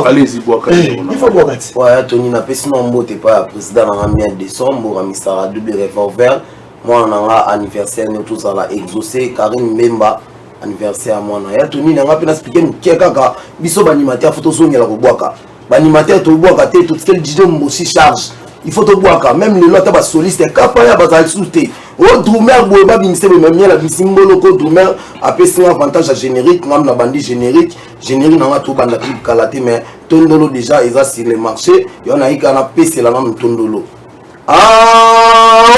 allez-y boire il faut boire ouais Tony na pesi no mbote pa président na miel décembre Mr. double revolver moi on a anniversaire nous tous à la exaucé Karim Memba anniversaire moi na ya Tony na ngapena expliquer nous kaka biso ba animateur photo zongela ko boaka ba animateur to boaka te tout ce que DJ aussi charge il faut to boaka même le lot ba soliste kapa ya ba souté o drummer boeba bimse même la bisimbolo ko drummer apesi avantage à générique ngam na bandi générique na to banda clip kalaté mais tondolo déjà ils a sur le marché y on a eu kana pesi la ngam tondolo ah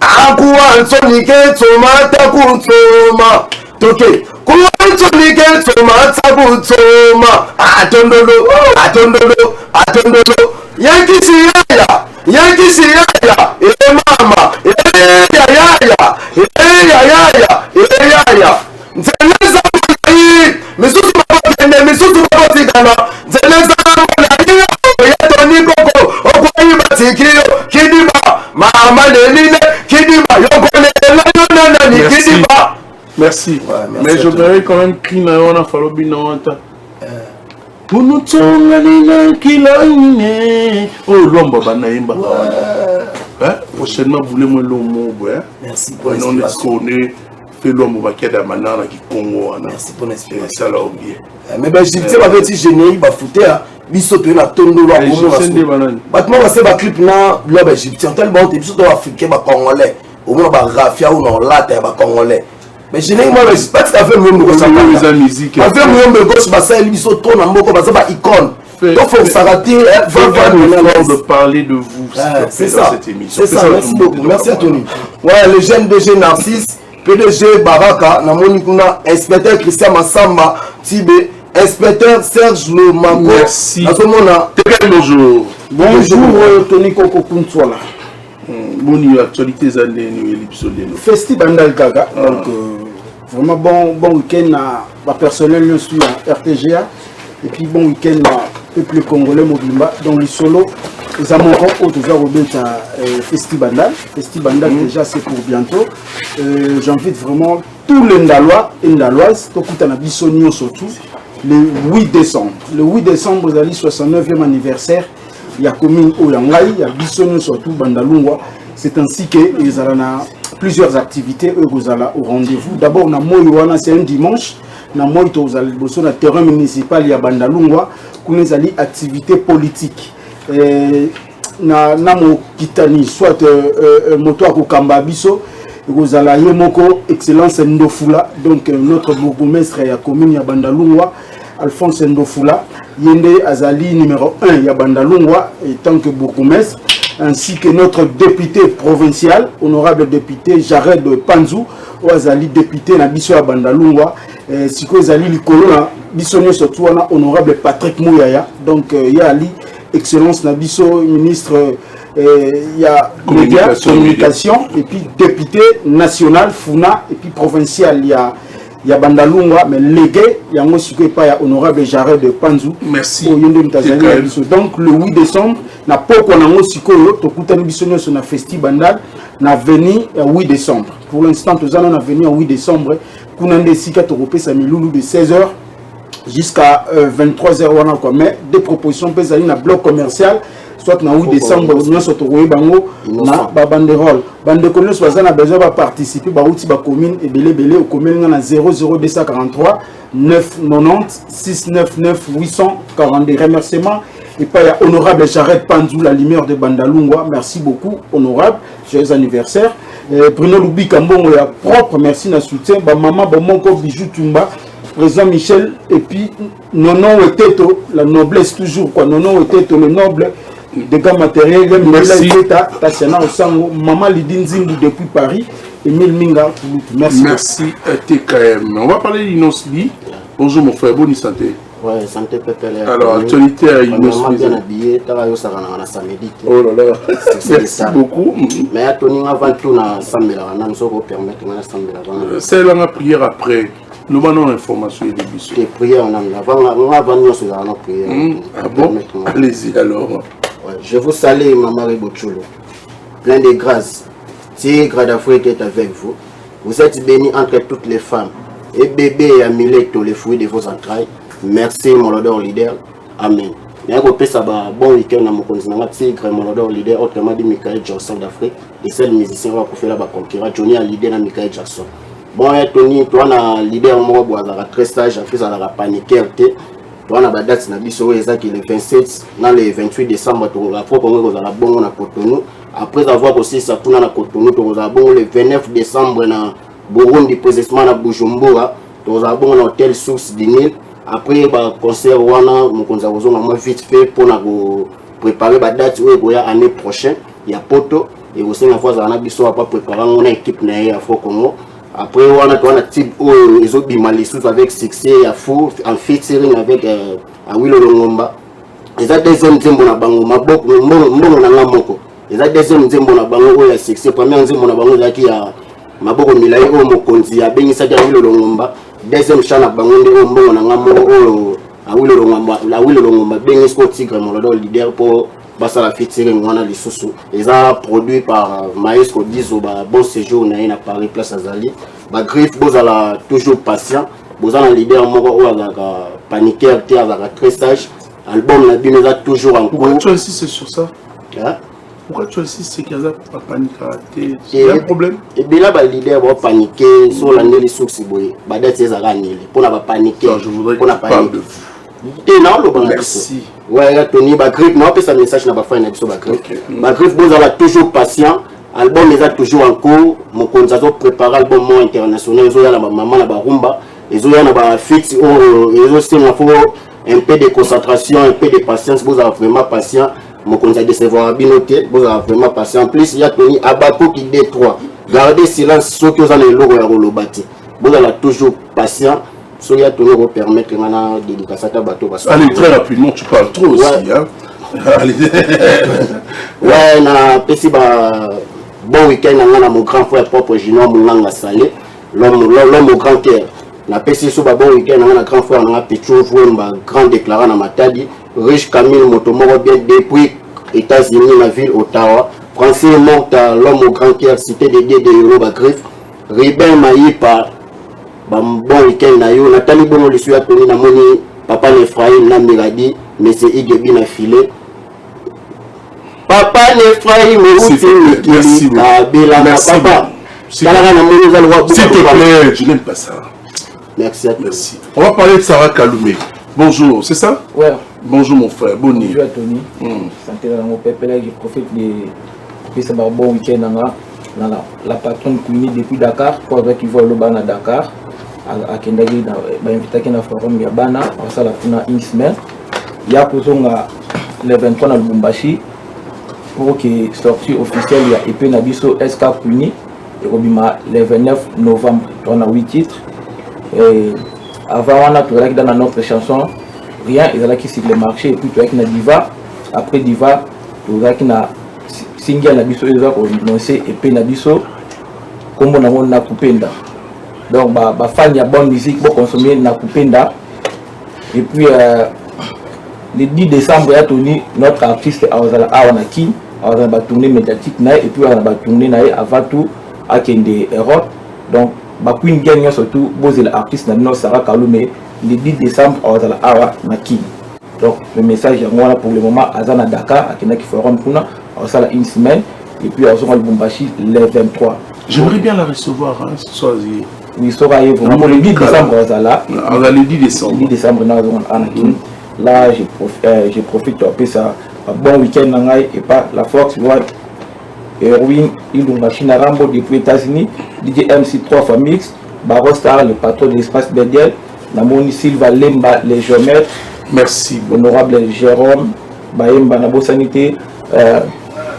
akuwantsonike tomata kutsoma toke kuwantsonike tomata kutsoma atondolo yankisiyaya mama yaya nzeleza mulayi misusu mabakende misusu mabatikana nzeleza mulayi yatoniko okoyiba tikiyo kidiba mama leline kidiba yokolelanani kidiba. Merci. Ouais, mais je verrais quand même qu'il a un affaire bien wanta. Pour nous tonga nina kilane. Oh l'omba banaimba. Hein? Prochainement voulez-moi l'homme ouais. Merci pour l'inspiration. On est fait l'homme va qui est manana qui Congo. Merci pour l'inspiration. Ça l'a oublié. Mais ben j'ai dit avec petit génie ba fouter biso to na tondo la Congo. Battement va c'est ba clip na blob égyptien tellement t'es biso to africain ba congolais. Au moins ba rafia ou non là t'es ba congolais. Mais je n'ai pas tout à fait le même de musique. Avec le même de gauche, ça il sont trop dans beaucoup parce que c'est icône. Donc faut s'arrêter. De parler de vous. C'est ça. C'est ça. Merci beaucoup. Merci à Tony. Ouais, le jeune DG Narcisse, PDG Baraka, Namoni Kuna, inspecteur Christian Massamba, Tibé, inspecteur Serge Le Mango. Merci. Bonjour. Bonjour Tony Koko Kuntuala. Bonne actualité Festi Bandal Gaga. Donc vraiment bon week-end à personnel je suis en RTGA et puis bon week-end à peuple congolais Mobimba donc le solo les amoureux autour à Festi Bandal. Festi Bandal déjà c'est pour bientôt. J'invite vraiment tous les Ndalois et Ndaloises tout à la Bissonio surtout le 8 décembre. Le 8 décembre vous allez 69e anniversaire. Il y a commune Oyangai, il y a Bissonio surtout Bandalungwa. C'est ainsi qu'il y a plusieurs activités au rendez-vous. D'abord, c'est un dimanche. Sur le terrain municipal, il y a Bandalungwa. Il y a des activités politiques. Namo Kitani, soit Moto Akokamba Biso, il y a Yemoko, Excellence Ndofula. Donc, notre bourgmestre de la commune de Bandalungwa, Alphonse Ndofula. Yende Azali numéro 1, il y a Bandalungwa, et tant que bourgmestre. Ainsi que notre député provincial, honorable député Jared Panzou, Azali député na biso ya Bandalungwa, siko Azali likolo na biso surtout honorable Patrick Mouyaya, donc il y a Ali excellence na biso ministre il y a communication et puis député national Funa et puis provincial il y a ya Bandalungwa mais légué yango sikoy pas ya honorable Jared de Panzou. Merci. Donc le 8 décembre na poko nango sikoyo tokutani biso nyonso na festi bandal na veni 8 décembre. Pour l'instant tozana na veni 8 décembre kuna nde sika tokopesa milulu de 16h jusqu'à 23h wana quoi, mais des propositions pesali na bloc commercial soit na 8 décembre nyonso tokoyi bango na ba banderole bande konos bazana besoin ba participer ba outil ba commune et belé au commune na 00243 990 699 842 remerciements et pas ya honorable Jared Panzou la lumière de Bandalungwa, merci beaucoup honorable, joyeux anniversaire. Bruno Loubi Kambongo ya propre, merci na soutien ba maman ba monko bijou tumba président Michel et puis nonon Weteto la noblesse toujours quoi, nonon Weteto le noble dégâts matériels, merci Tatiana Osango, maman Lidine Zimbu depuis Paris, Emile Minga, merci TKM. On va parler d'Inosli. Bonjour mon frère, bonne santé. Ouais, santé Pépé. Alors, actualité à Inosli. Bien habillé, samedi. Oh là là, merci beaucoup. Mais à Tony, avant tout, na Sambela, on nous permettre de Sambela. C'est la prière après. Nous avons l'information et des bisous. Les prières, on a avant nous, on a prière. Ah bon? Allez-y alors. Ouais, je vous salue, Maman Rebocholo. Plein de grâce. Tigre d'Afrique est avec vous. Vous êtes bénis entre toutes les femmes. Et bébé a milé tous les fruits de vos entrailles. Merci, mon Lord leader. Amen. Mais bon week-end à mon continent. Tigre, mon Lord leader, autrement dit Michael Jackson d'Afrique. Et c'est le musicien qui va faire la conquérir. Johnny a l'idée de Michael Jackson. Bon, Tony, toi, on a leader, moi, je suis très sage, je suis paniqué. Toi, on a la date, le 27, dans le 28 décembre, tu as la bonne à Cotonou. Après avoir aussi ça pour la Cotonou, tu as le 29 décembre, dans Burundi, précisément à Bujumbura, tu as bon hôtel Source du Nil. Après, le concert, on a vite fait pour préparer la date où l'année prochaine. Il y a Poto, et aussi, on a préparé une équipe à Congo. Après, on a un type où ils ont bien avec succès en featuring avec Awilo Longomba. Ils ont deuxième tempo na bango maboko mbongo na ngamoko. Ils ont deuxième tempo na bango où il y a succès. Premier tempo na bango qui a maboko milai au mokonzi ya bengisa dia Awilo Longomba. Deuxième chant na bango ndio mbongo na ngamoko Awilo Longomba bengisa ko Tigre mon leader pour basa la featuring wana lisusu. Ils ont produit par Maestro Dizo bon séjour na Paris place Azali. Ba griffe bozala toujours patient. Bozala leader moko o azaka paniquer te azaka très sage. Album na bino za toujours en cours. Pourquoi tu insistes sur ça? Hein? Pourquoi tu insistes qu'il y a pas paniquer? Il y a un problème? Et bien là ba leader va paniquer sur la neli source boy. Ba date ezaka neli pour na ba paniquer. Je voudrais qu'on parle de vous. Merci. Ouais, Tony, ba griffe non, ça message na ba fin na biso ba griffe. Ba griffe bozala toujours patient. Album est toujours en cours. Mon contact prépare album international. Ils ont la maman la barumba. Ils ont la fixe. Ils ont aussi un peu de concentration, un peu de patience. Vous avez vraiment patient. Mon contact de savoir bien noté. Vous avez vraiment patient. En plus, il y a Tony Abako qui détruit. Gardez silence. Ceux qui ont les logos à Rolobati. Vous avez toujours patient. Ceux qui ont Tony permettre de dédicacer à bateau. Allez, très rapidement, tu parles trop aussi. Hein? Allez. Ouais, na pesi ba. Bon week-end, on a mon grand frère propre Junior Moulanga Salé, l'homme au grand cœur. Na PC sur bon week-end, on a grand frère, on a Petro Vouemba, grand déclarant dans Matadi, riche Camille Motomoro bien depuis États-Unis, la ville Ottawa. Francis Monta, l'homme au grand cœur, cité dédié de Yoruba Griffe. Ribin Maïpa, bon week-end, Nathalie Bono, le suit à Tony, Namoni, Papa Nephraïm, Namiradi, mais c'est Igebi na filé. Papa Nephraïm, merci beaucoup. S'il te plaît, je n'aime pas ça. Merci à toi. Merci. On va parler de Sarah Kaloumé. Bonjour, c'est ça? Ouais. Bonjour mon frère, bonne nuit. Bonjour à Tony. Santé dans mon pépé là, je profite de ce bon week-end dans la patronne Kouni depuis Dakar, pour ceux qui voient le ban à Dakar, à Kendagi, invité à forum Yabana, à ça la fin une semaine. Il y a le 23 dans le Bumbashi. Pour que sortie officielle il y a épée Nabiso SK Puni et le 29 novembre on a 8 titres et avant on a tout dans notre chanson rien ils allaient qui sur le marché et puis tu as qui na Diva après Diva tu as qui na single Nabiso ils ont annoncé épée Nabiso comme on a coupé Donc fan il y a bonne musique pour consommer na kupenda. Et puis le 10 décembre il y a Tony notre artiste Awazala Awanaki Awazala ba tournée médiatique na et puis on va tourner na avant tout à Kende Europe. Donc Queen gagne surtout bosé l'artiste na non Sarah Kalume le 10 décembre Awazala Awanaki. Donc le message est moi pour le moment Azana Dakar à Kena qui forum kuna Awazala une semaine et puis Awazala Lubumbashi le 23. J'aimerais bien la recevoir hein, ce soir. Oui, ça va y vraiment le 10 décembre Awazala. Le 10 décembre. Le 10 décembre na Anakin. Là je profite un peu ça un bon week-end nangai et pas la Fox One Erwin Ilumbashi na Rambo depuis États-Unis DJ MC3 Famix Barostar le patron de l'espace Bediel Namoni Silva Lemba les géomètres. Merci. Honorable Jérôme Bayemba Nabo Sanité.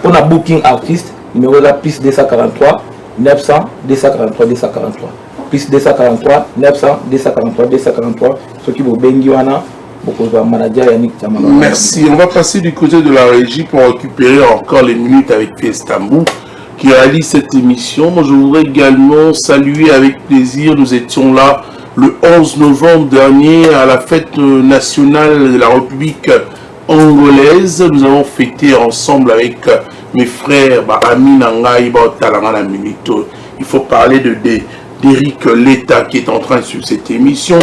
On a booking artiste numéro là plus 243 900 243 243 plus 243 900 243 243 ceux qui vous bengiwana beaucoup de manager Yannick Chamala. Merci. On va passer du côté de la régie pour récupérer encore les minutes avec Fiestambou qui réalise cette émission. Moi, je voudrais également saluer avec plaisir. Nous étions là le 11 novembre dernier à la fête nationale de la République angolaise. Nous avons fêté ensemble avec mes frères, Ami Nangaï, Talangana Minito. Il faut parler d'Éric Leta qui est en train de suivre cette émission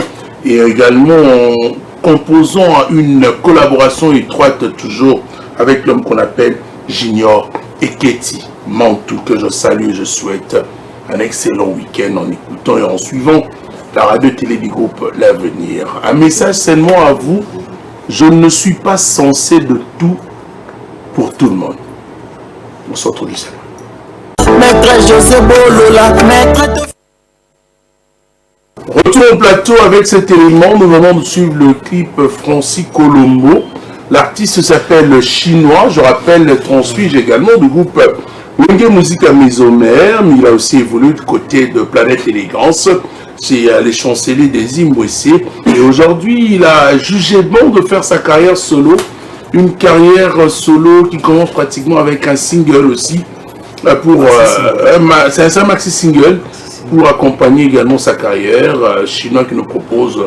et également en composant une collaboration étroite toujours avec l'homme qu'on appelle Junior Eketi Mantou, que je salue et je souhaite un excellent week-end en écoutant et en suivant la radio télé du groupe L'Avenir. Un message seulement à vous, je ne suis pas censé de tout pour tout le monde. On se retrouve du salon. Maître José Bolola, maître. Retour au plateau avec cet élément, nous allons suivre le clip Francis Colombo. L'artiste s'appelle Chinois, je rappelle, transfuge également du groupe Wenge Musique à Mésomère, mais il a aussi évolué du côté de Planète Élégance. C'est les chanceliers des Zimbabwe. Et aujourd'hui, il a jugé bon de faire sa carrière solo. Une carrière solo qui commence pratiquement avec un single aussi. C'est un maxi single pour accompagner également sa carrière. Chinois qui nous propose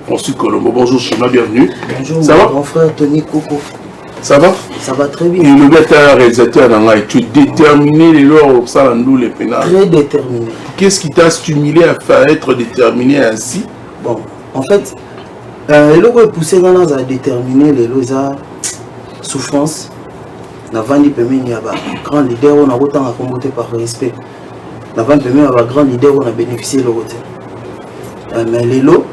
Francis Colombo. Bonjour Chinois, bienvenue. Bonjour, ça va? Mon frère Tony Coco. Ça va? Ça va très bien. Et le gars, tu es un réalisateur, tu es déterminé, les lois, ça, les pénales. Très déterminé. Qu'est-ce qui t'a stimulé à faire être déterminé ainsi? Bon, en fait, le logo est poussé dans la déterminé, les lois, souffrance. N'avant ni permis, il y a un grand leader, on a autant à combattre par respect. N'avant permis, il y a un grand leader, on a bénéficié de l'autre. Mais les lots,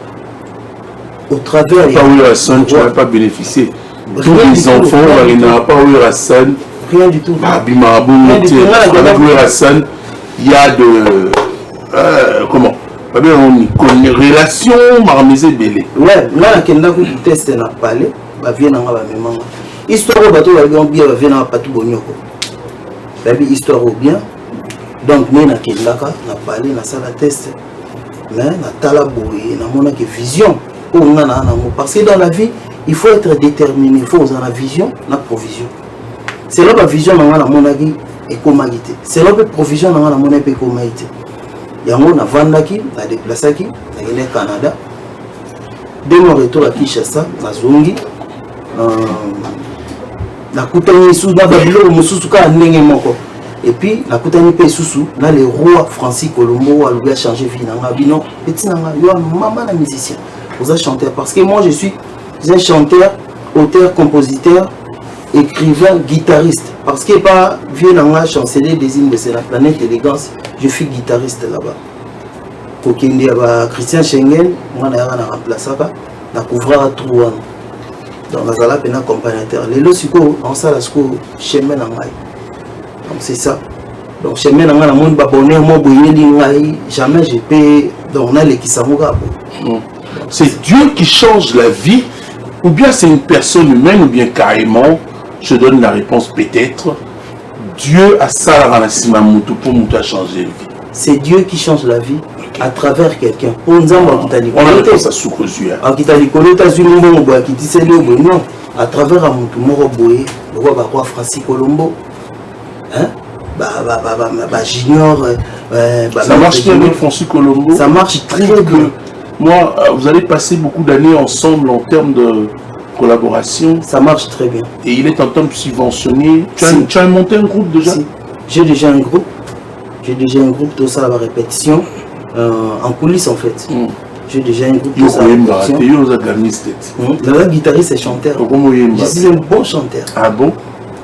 au travers. Pas où Hassan, tu n'as pas bénéficié. Tous les enfants, il n'y a pas où Hassan. Rien du tout. Avec Hassan, il y a de. Comment? Une relation marmisée belé. Ouais, là, quand on a testé dans le palais, on vient dans la mémoire. Histoire au bateau, on vient dans le bateau Bonyoko. Histoire au bien. Donc, nous, on a parlé, on a fait la test. Mais on a talaboué, on a une vision. Parce que dans la vie, il faut être déterminé. Il faut avoir la vision, la provision. C'est là que la vision, on a la monnaie et comagité. C'est là que la provision, on a la monnaie et comagité. Il y a un vendaki, on a déplacé qui, on a gagné Canada. Dès mon retour à Kinshasa, à Zungi, la Koutani sous la Babylone, Moussouka, Nenge Moko. Et puis, la Koutani Pé Soussou, là, le roi Francis Colombo a changé vie. Bino, petit nanga, il y a maman la musicien. Vous êtes chanteur. Parce que moi, je suis un chanteur, auteur, compositeur, écrivain, guitariste. Parce que pas vieux nanga, chancelier des hymnes de la planète élégance, je suis guitariste là-bas. Pour qu'il y ait Christian Schengen, moi, je suis remplacé, je couvre à Trouan. Donc, je suis un accompagnateur. Les lots, on s'est chemin en maille. Donc, c'est ça. Donc, chemin en maille, je suis jamais je peux. Donc, on a les Kisamuga. C'est Dieu qui change la vie, ou bien c'est une personne humaine, ou bien carrément, je donne la réponse peut-être, Dieu a ça à pour changer la vie. C'est Dieu qui change la vie à travers quelqu'un. On a ça sous yeux. À travers un roi Francis Colombo. Junior. Ça marche bien avec Francis Colombo. Ça marche très bien. Moi, vous allez passer beaucoup d'années ensemble en termes de collaboration. Ça marche très bien. Et il est en train de subventionner. Tu as monté un groupe déjà? J'ai déjà un groupe. Tout ça à la répétition. En coulisses en fait. J'ai déjà un groupe de ça. La guitariste et chanteur. Je suis un bon chanteur. Ah bon?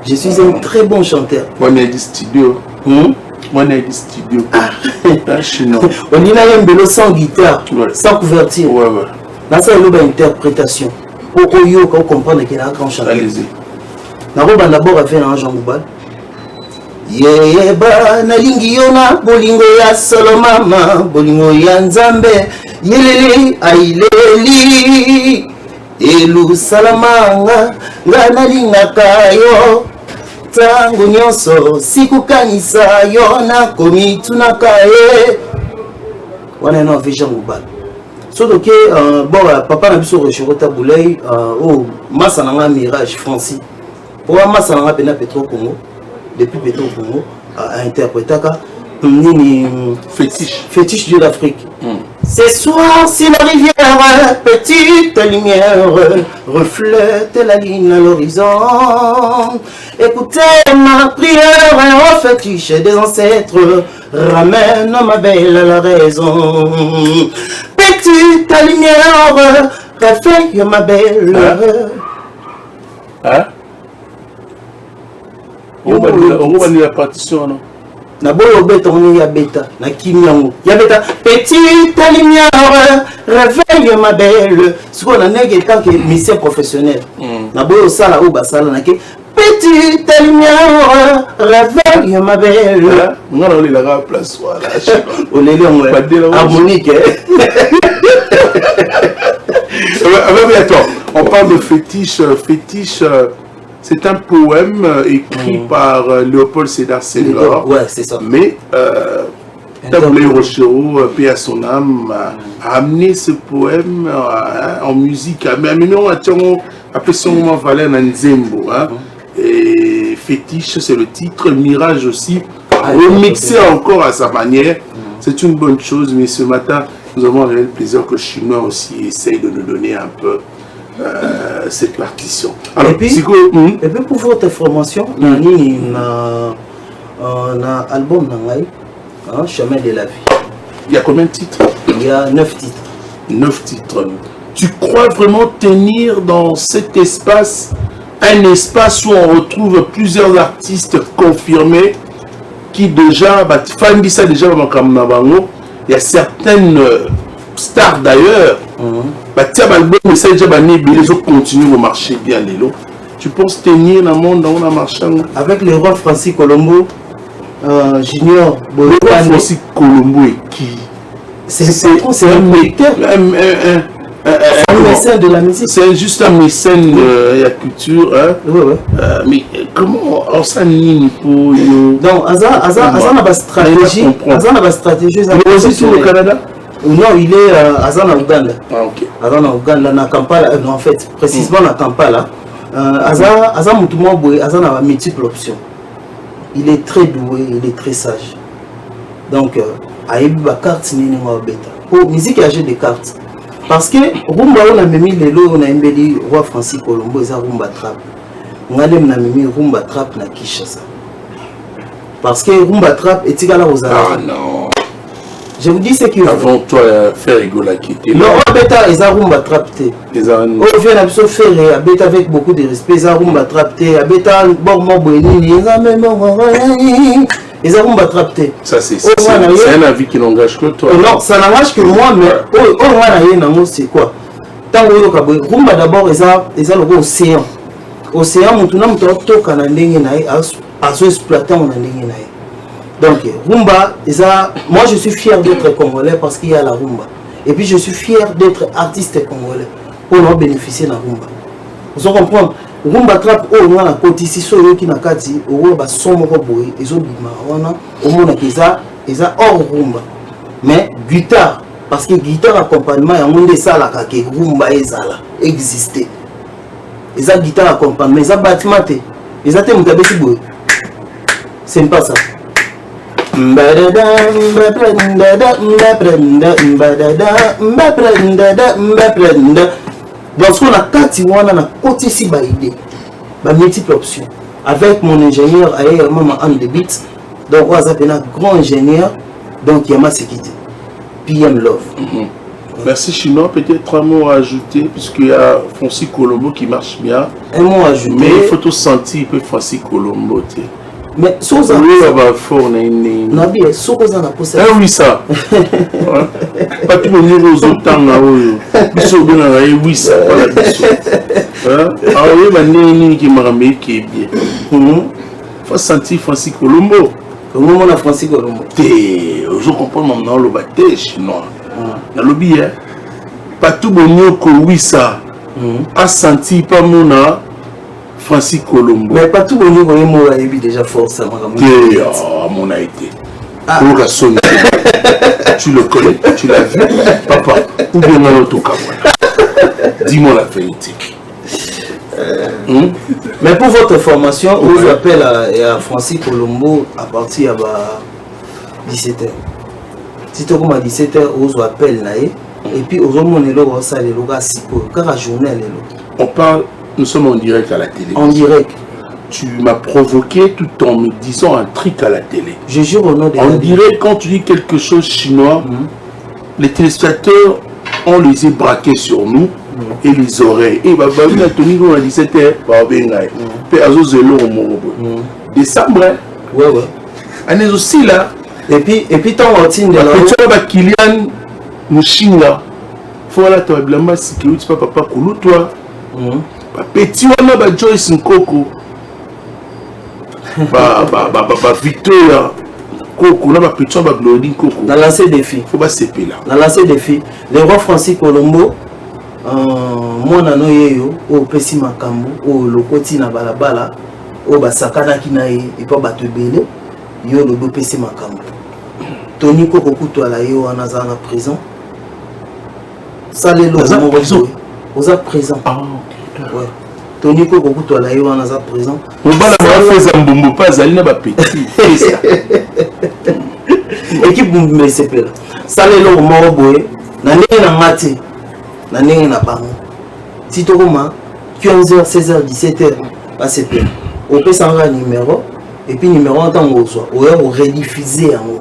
Je suis un très bon chanteur. On a des studios. On a des studios. On y a un vélo sans guitare, sans couverture. Là, ça, il y a une interprétation. Pour qu'on comprenne qu'il y a un grand chanteur. Allez-y. D'abord, à faire un Jean Goubal. Yeba nalingi yona bolingo ya solo mama bolingo ya nzambe yelele aileli elu salamanga nga nalingaka yo tango nyonso sikukanisa yo nakomi tunaka ye wana no vision global soto ke bon papa na biso rechorota boulay o masa na nga mirage Francis pour masa na nga pena Petro Congo depuis Petro Congo a interprété fétiche Dieu d'Afrique. Ce soir, si la rivière, petite lumière, reflète la ligne à l'horizon, écoutez ma prière, au fétiche des ancêtres, ramène ma belle à la raison. Petite lumière, réveille ma belle. Hein? On va lire la partition, non? Na boyo beta on ya beta na kimyango ya beta petite lumière réveille ma belle ce qu'on a négé tant que mission professionnelle na boyo sala ou basala na ke petite lumière réveille ma belle on a la place voilà on est là harmonique on parle de fétiche c'est un poème écrit par Léopold Sédar Senghor. Ouais, c'est ça. Mais Taboulé Rochereau, paix à son âme, a amené ce poème en musique. Mais on a appelé son moment Valère Nzembo. Et Fétiche, c'est le titre. Mirage aussi, remixé encore à sa manière. C'est une bonne chose. Mais ce matin, nous avons le plaisir que le Chinois aussi essaye de nous donner un peu cette partition. Alors, et puis pour votre information, on a album Chemin de la vie. Il y a combien de titres? Il y a 9 titres. 9 titres. Tu crois vraiment tenir dans cet espace, un espace où on retrouve plusieurs artistes confirmés qui déjà, il y a certaines stars d'ailleurs, les autres continuent au marché bien les lots. Tu penses tenir dans le monde où on a marché avec le roi Francis Colombo, Junior, Francis Colombo et qui? C'est un médecin de la musique. C'est juste un mécène de la culture. Mais comment on s'anime pour... Donc, Azan a une stratégie. Azan a une stratégie. Il est aussi sur le Canada? Non, il est à Uganda. Ah, ok. Azan à Uganda, à Kampala. En fait, précisément à Kampala. Azan a multiples options. Il est très doué, il est très sage. Donc, il y a carte pour musique, il y a des cartes. Parce que rumba on a mis les lots, on a mis roi Francis Colombo, ça rumba trap. On a mis rumba trap na Kinshasa. Parce que rumba trap est égal aux Arabes. Ah non. Je vous dis ce que avant toi faire rigoler qui était là. Non, bêta ils ont rumba trap té. Les Arabes. On vient à se faire bêta avec beaucoup de respect, ils ont rumba trap té, bêta bon mo bonini, ils ont même ils ont rumba trap té. Ça c'est un avis qui n'engage que toi. Non, ça n'engage que moi mais c'est quoi? Tant que rumba d'abord ils ont le océan. Océan mutuna muto kana ndenge nae aso exploiter on ndenge nae. Donc rumba moi je suis fier d'être congolais parce qu'il y a la rumba. Et puis je suis fier d'être artiste congolais pour bénéficier de la rumba. Vous comprenez? Rumba trap on a côté ici sur le qui na kati o ba somo ko boy ezo bima wana o mona keza hors rumba. Mais guitare parce que guitare accompagnement ya monde ça la ka ke rumba ezala exister. Eza guitare accompagnement eza bâtiment te eza te mutabesi boy. C'est pas ça. Dans ce qu'on a quatre, on a côté si bah idée, bah multiples options. Avec mon ingénieur, ailleurs maman en de bits, donc on a un grand ingénieur, donc il y a ma sécurité. PM Love. Merci Chinois, peut-être un mot à ajouter, puisqu'il y a Francis Colombo qui marche bien. Un mot à ajouter. Mais il faut tout sentir que Francis Colombo. Mais sauf ça. Oui, on va fort. Nabi, sauf ça, on a posé. Ah oui, ça. Pas tout le monde aux autres temps. Oui, ça. Ah oui, mais qui m'a ramené qui est bien. Il faut sentir Francis Colombo. Comment on a Francis Colombo? Je comprends maintenant le bâtiment chinois. Dans le billet, pas tout le monde oui ça a senti pas mon Francis Colombo. Mais pas tout le monde a eu déjà forcément. Mon a été. Tu le connais, tu l'as vu, papa, ou bien dans l'autre cas. Dis-moi la vérité. Mais pour votre formation, on vous appelle à Francis Colombo à partir de 17h. Si tu as 17h, on vous appelle là. Et puis, on parle, nous sommes en direct à la télé. En direct. Tu m'as provoqué tout en me disant un truc à la télé. Je jure au nom de On dirait quand tu dis quelque chose chinois, les téléspectateurs, on les est braqués sur nous et les oreilles. Et bah, on a tenu à 17h, décembre. Ouais. On est aussi là. Et puis ton routine de la route. Kylian Mushinga. Voilà, tu as blâmé si tu n'as pas papa Koulou, toi. Petit, on a Joyce Nkoko. Victor. Koko, on a petit, on a Glodine Koko. Dans lancer défi. Faut pas s'épiler là. Dans lancer défi. Le roi Francis Colombo, moi, nano yeyo, au Pessi Makambo, au Lokoti na balabala, au Basakana Kinae, et pas battre belé, yo le Pessi Makambo. Tony Koko Koutoala yo en azar en prison. Ça les lots en prison. Aux a présent. Ah ok. Ouais. Tony Koko Koutoala yo en azar prison. On va la faire Zambombo pas Zalina ba petit. Équipe Boumbe s'appelle. Ça les lots en boye. Na ndenge na mate. Na ndenge na bango. Si tu roma 15h, 16h, 17h, pas s'appelle. On peut s'en un numéro et puis numéro en temps où on rediffuser en haut.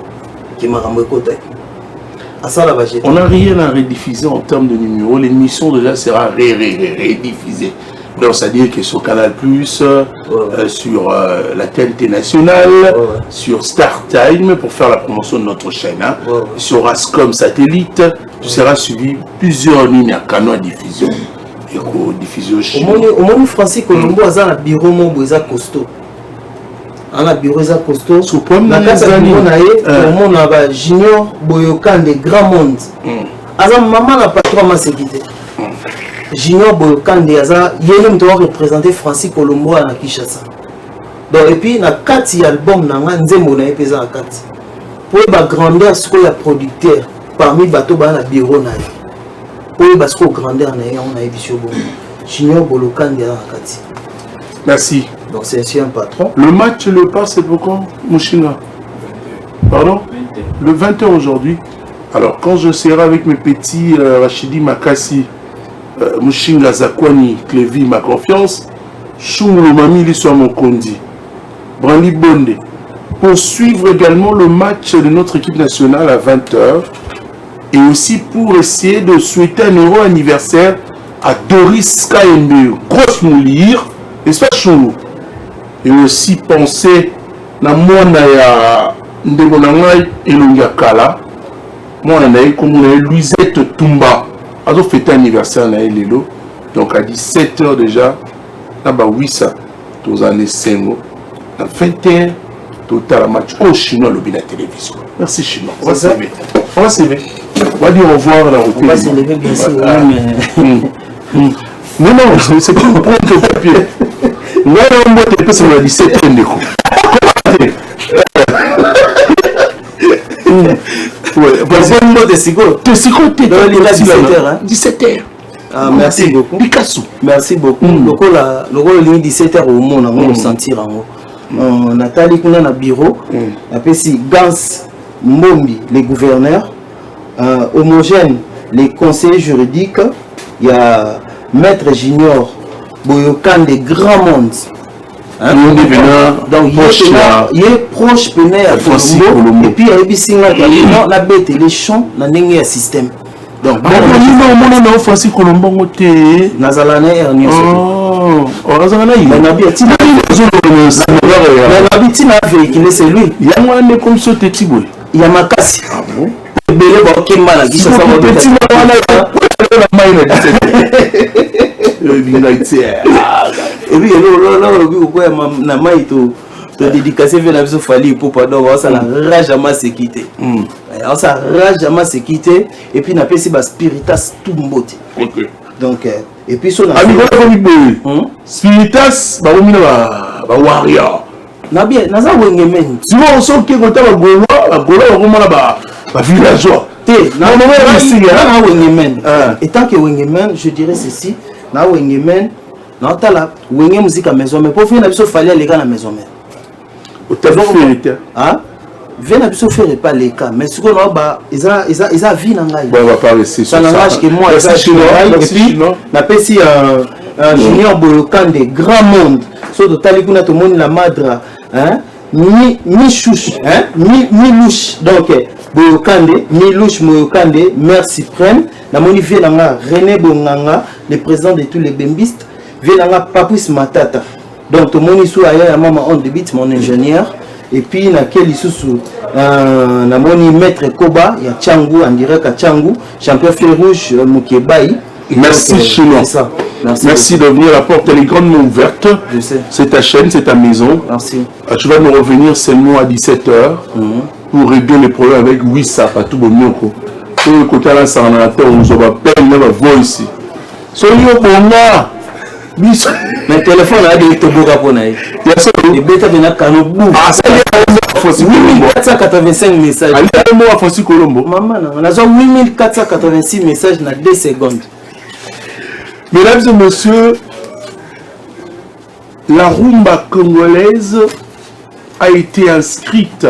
On n'a rien à rediffuser en termes de numéro. L'émission déjà sera rediffusée. Donc, c'est-à-dire que sur Canal+, sur la TNT nationale, sur Star Time pour faire la promotion de notre chaîne, sur Ascom Satellite, tu seras suivi plusieurs lignes à canaux à diffusion. Et diffusion chez nous. Au moins, Francis Colombo a un bureau mon costaud. On a bureau za costaud. La casa on a Junior Boyokan de Grand Monde. Azam maman n'a pas trop ma sécurité. Junior Boyokan de Aza yélim doit représenter Francis Colombo à Kinshasa. Donc et puis na 4 albums na nzembo na epeza 4. Pour ba grandeur ce qu'il y a producteur parmi bateau ba na bureau na. Pour parce que grandeur na on a édition bon. Junior Boyokan de Aza 4. Merci. Donc c'est un patron. Le match le passe c'est pourquoi Mushinga? Pardon? Le 20h aujourd'hui. Alors quand je serai avec mes petits Rachidi Makassi, Mushinga Zakwani, Clévy, ma confiance, Choumou Mami l'histoire mon condi, Brandy Bonde, pour suivre également le match de notre équipe nationale à 20h et aussi pour essayer de souhaiter un heureux anniversaire à Doris Kaembe, grosse moulir, n'est-ce pas Choumou? Et aussi penser na mwana ya ndeko na ngai elongi kala mwana na ye comme na Louisette Tumba azo fêter anniversaire na lelo donc à 17h déjà na ba wisa tozane sengo na 21 total match au chinois lobi na télévision. Merci chinois. On va s'aimer. On va s'aimer. On va dire au revoir dans le on va s'élever bien sûr mais non c'est plus pour le papier. Moi, je peux se 17 ans. Ah, merci beaucoup. Picasso. Merci beaucoup. Le rôle 17h au monde, on va sentir en haut. Nathalie Kuna na bureau, après si Gans Mombi, les gouverneurs, Homogène, les conseillers juridiques, il y a Maître Junior, Boyokan des grands mondes. Hein? Donc il est proche pené à Colombo, et puis il y a Ebisinga, on a bête les champs, on a un système. Donc, on a Francis Colombo, Nazalane Ernio. Oh, Nazalane, il a c'est lui. Il y a un comme ce petit boy. Il y a ma casse. Ah bon? Et puis na mai to dédicacé vers la vision fali pour pardon ça la rage à ma sécurité ça rage à ma sécurité et puis na pesi ba spiritas tout mbote. OK. Donc et puis so na spiritas ba omina ba warrior na bien na za wengemen si on so ke kota ba golo ba komona ba villageois te na na wengemen et tant que wengemen je dirais ceci na wengemen na tala wenge musique à maison mais pour finir na biso fallait les gars à maison mais au téléphone ah viens à biso faire pas les cas mais ce qu'on a ba ils a vie na ngai on va pas rester sur ça que moi ça et puis na pesi un junior Boyokan des grands mondes so de tali kuna to monde la madra hein mi chouche hein mi louche donc Boyokande mi louche Boyokande mère suprême na moni vie na René Bonganga le président de tous les bembistes Venanga Papus Matata. Donc, tout le monde ici a maman on débite mon ingénieur. Et puis, na quel sous na moni maître Koba, il y a Tchangou en direct à Tchangou, champion feu rouge Mukebai. Merci Chinois. Merci de venir. La porte elle est grandement ouverte. Je sais. C'est ta chaîne, c'est ta maison. Merci. Tu vas nous revenir seulement à 17h pour régler les problèmes avec Wissa, pas tout bon moko. Pour le côté là, ça en a terre, on va peine, on va voir ici. Soyez au bon là. Mais téléphone a des toboga pour naï. Et bêta de na kanobou. Ah, ça y est, 8485 messages. Allez, moi à Francis Colombo. Maman, on a 8486 messages dans 2 secondes. Mesdames et messieurs, la rumba congolaise a été inscrite,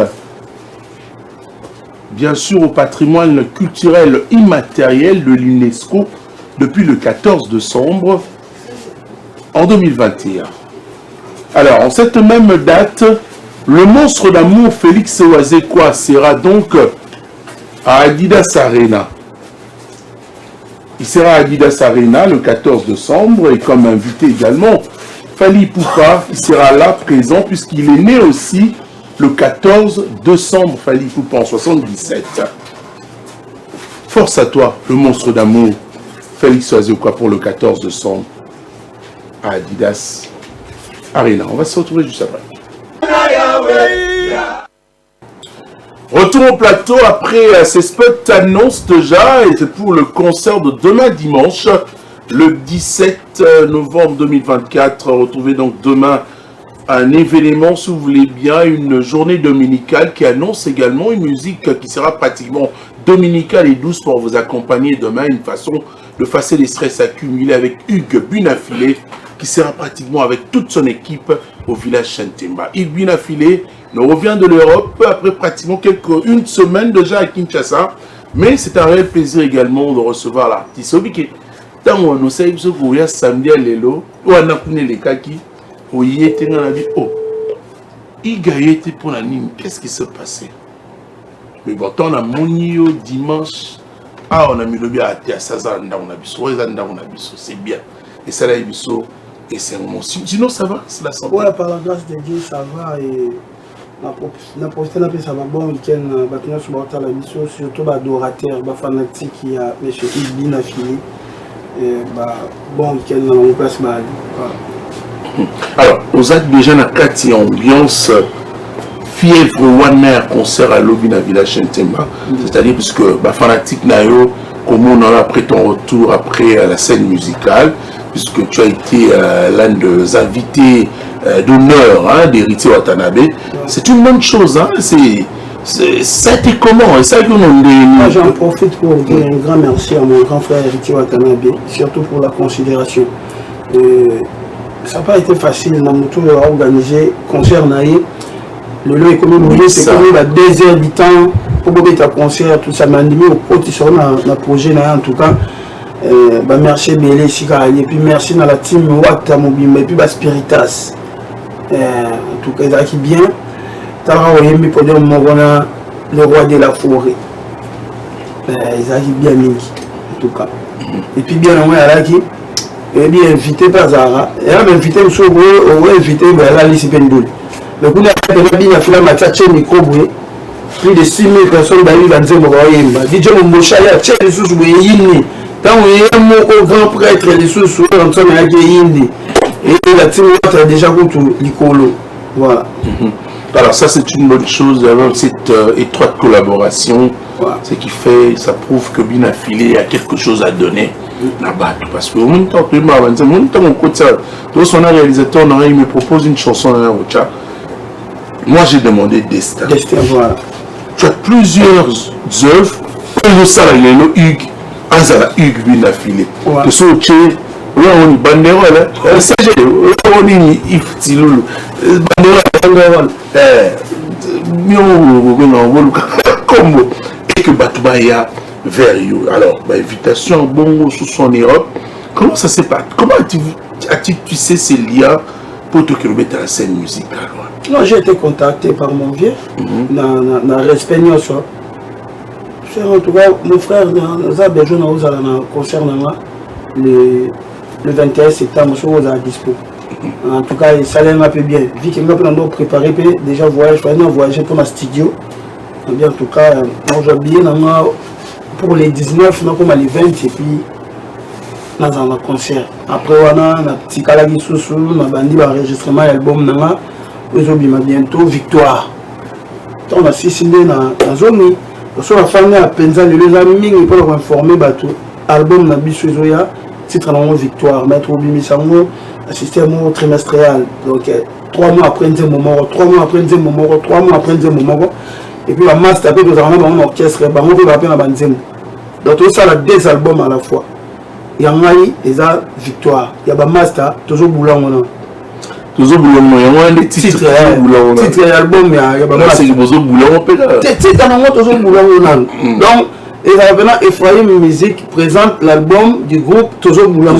bien sûr, au patrimoine culturel immatériel de l'UNESCO depuis le 14 décembre en 2021. Alors, en cette même date, le monstre d'amour Félix Oazekwa sera donc à Adidas Arena. Il sera à Adidas Arena le 14 décembre et comme invité également, Fally Ipupa, il sera là présent puisqu'il est né aussi le 14 décembre, Fally Ipupa en 77. Force à toi, le monstre d'amour, Félix Oazekwa pour le 14 décembre à Adidas Arena. On va se retrouver juste après. Retour au plateau après ces spots annoncent déjà et c'est pour le concert de demain dimanche, le 17 novembre 2024. Retrouvez donc demain un événement, si vous voulez bien, une journée dominicale qui annonce également une musique qui sera pratiquement dominicale et douce pour vous accompagner demain. Une façon de effacer les stress accumulés avec Hugues Bunafilé qui sera pratiquement avec toute son équipe au village Chantemba. Hugues Bunafilé nous revient de l'Europe après pratiquement une semaine déjà à Kinshasa. Mais c'est un réel plaisir également de recevoir l'artiste. Tant on sait que y a samedi à l'élo, ou on a connu les kaki, où il était dans la vie. Oh, il gagne pour la ligne. Qu'est-ce qui s'est passé? Mais bon, on a monio dimanche. Ah, on a mis le bien à terre, ça on a biso, c'est bien. Et ça là, biso, et c'est un moment. Sinon, ça va, c'est la santé. Ouais, par la grâce de Dieu, ça va et. Na profité na pesa ba bon week-end batuna sur la mission surtout ba adorateur ba fanatique qui a monsieur Hugues Bunafilé et ba bon week-end dans mon place ba. Alors, vous êtes déjà dans la ambiance fièvre one air concert à Lobina Village Chantemba, c'est-à-dire puisque ba fanatique nayo comme on a après ton retour après la scène musicale puisque tu as été l'un des invités d'honneur d'Héritier Watanabe. C'est une bonne chose, hein? Ça a été comment? Et ça, j'en profite pour dire un grand merci à mon grand frère Héritier Watanabe, surtout pour la considération. ça n'a pas été facile dans tout organiser concert naïe. Le lot est comme c'est comme la 2 heures du temps pour être à concert, tout ça m'a animé au côté sur le projet en tout cas. Merci Bélé Sika et puis merci dans la team Wata Mobimba et puis Spiritas. En tout cas, ils qui bien. Tara Oyemi pour dire le roi de la forêt. Ils arrivent bien mini en tout cas. Et puis bien on est là qui est bien invité par Zara. Et là invité au Sogo, on va inviter la liste Pendoul. Le coup de bien a fait la match micro plus de 6000 personnes dans le Nzembo Oyemba. DJ Mosha ya tché les sous yini. Tant au grand prêtre les sous en train de yindi. Et la team a déjà contre l'icolo. Voilà. Alors ça c'est une bonne chose, cette étroite collaboration, ce qui fait, ça prouve que bien affilé a quelque chose à donner là-bas. Parce que mon temps, mon côté, son réalisateur, il me propose une chanson à Ocha. Moi j'ai demandé Destin. Destin, voilà. Tu as plusieurs œuvres, un ça là, il y a le Hugues, un ça là, Hugues bien affilé. Que ce que là on est banderole, c'est on est iftilulu, banderole. Comme et que Batubaya vers you. Alors, invitation bon sous son Europe. Comment ça s'est passé? Comment as-tu tissé ces liens pour te mettre à la scène musicale? Non, j'ai été contacté par mon vieux dans respect. En tout cas, mon frère, nous avons besoin de concernant le 21 septembre, nous sommes à dispo. En tout cas, ça allait un peu bien. Vu que nous avons préparé déjà voyager pour ma studio. En tout cas, nous avons bien pour les 19, nous avons les 20 et puis nous avons un concert. Après, on a un petit calagi sous nous avons enregistrement l'album, nous avons bientôt Victoire. On a 6 dans la zone. Parce que la famille a pensé les amis pour informer l'album de Bissozoya, titre de Victoire, Maître Obimisango, un système trimestriel. Donc 3 mois après un moment, 3 mois après un moment, 3 mois après un moment. Et puis la masse tapé dans un orchestre, on va appeler la bande. Donc tout ça, il y a 2 albums à la fois. Il y a un Victoire, il y a un master, toujours boulant. Toujours boulant, il y a un titre boulant. Titre de l'album, il y a un master. C'est toujours boulant. Titre de toujours boulant. Donc, et maintenant, Ephraim Musique présente l'album du groupe Toujours Boulang.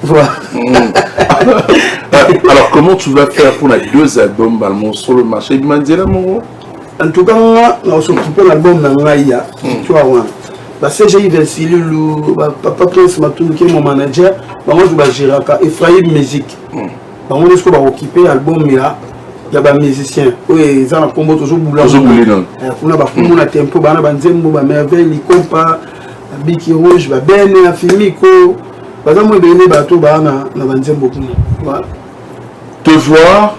Voilà. Alors, comment tu vas faire pour les 2 albums sur le marché du Mandela, mon? En tout cas, on va s'occuper de l'album de Naïa. Tu vois, parce que j'ai eu Vesilou, Papa Prince Matoum qui est mon manager, moi je vais gérer Ephraim Musique. On va s'occuper de l'album, il y a des musiciens. Oui, ils ont combo toujours boulant. On a un tempo, on a un zembo, on a merveille, compa, biki rouge, ben, un filmico. Par exemple, on a des bateaux, on a un zembo. Te voir,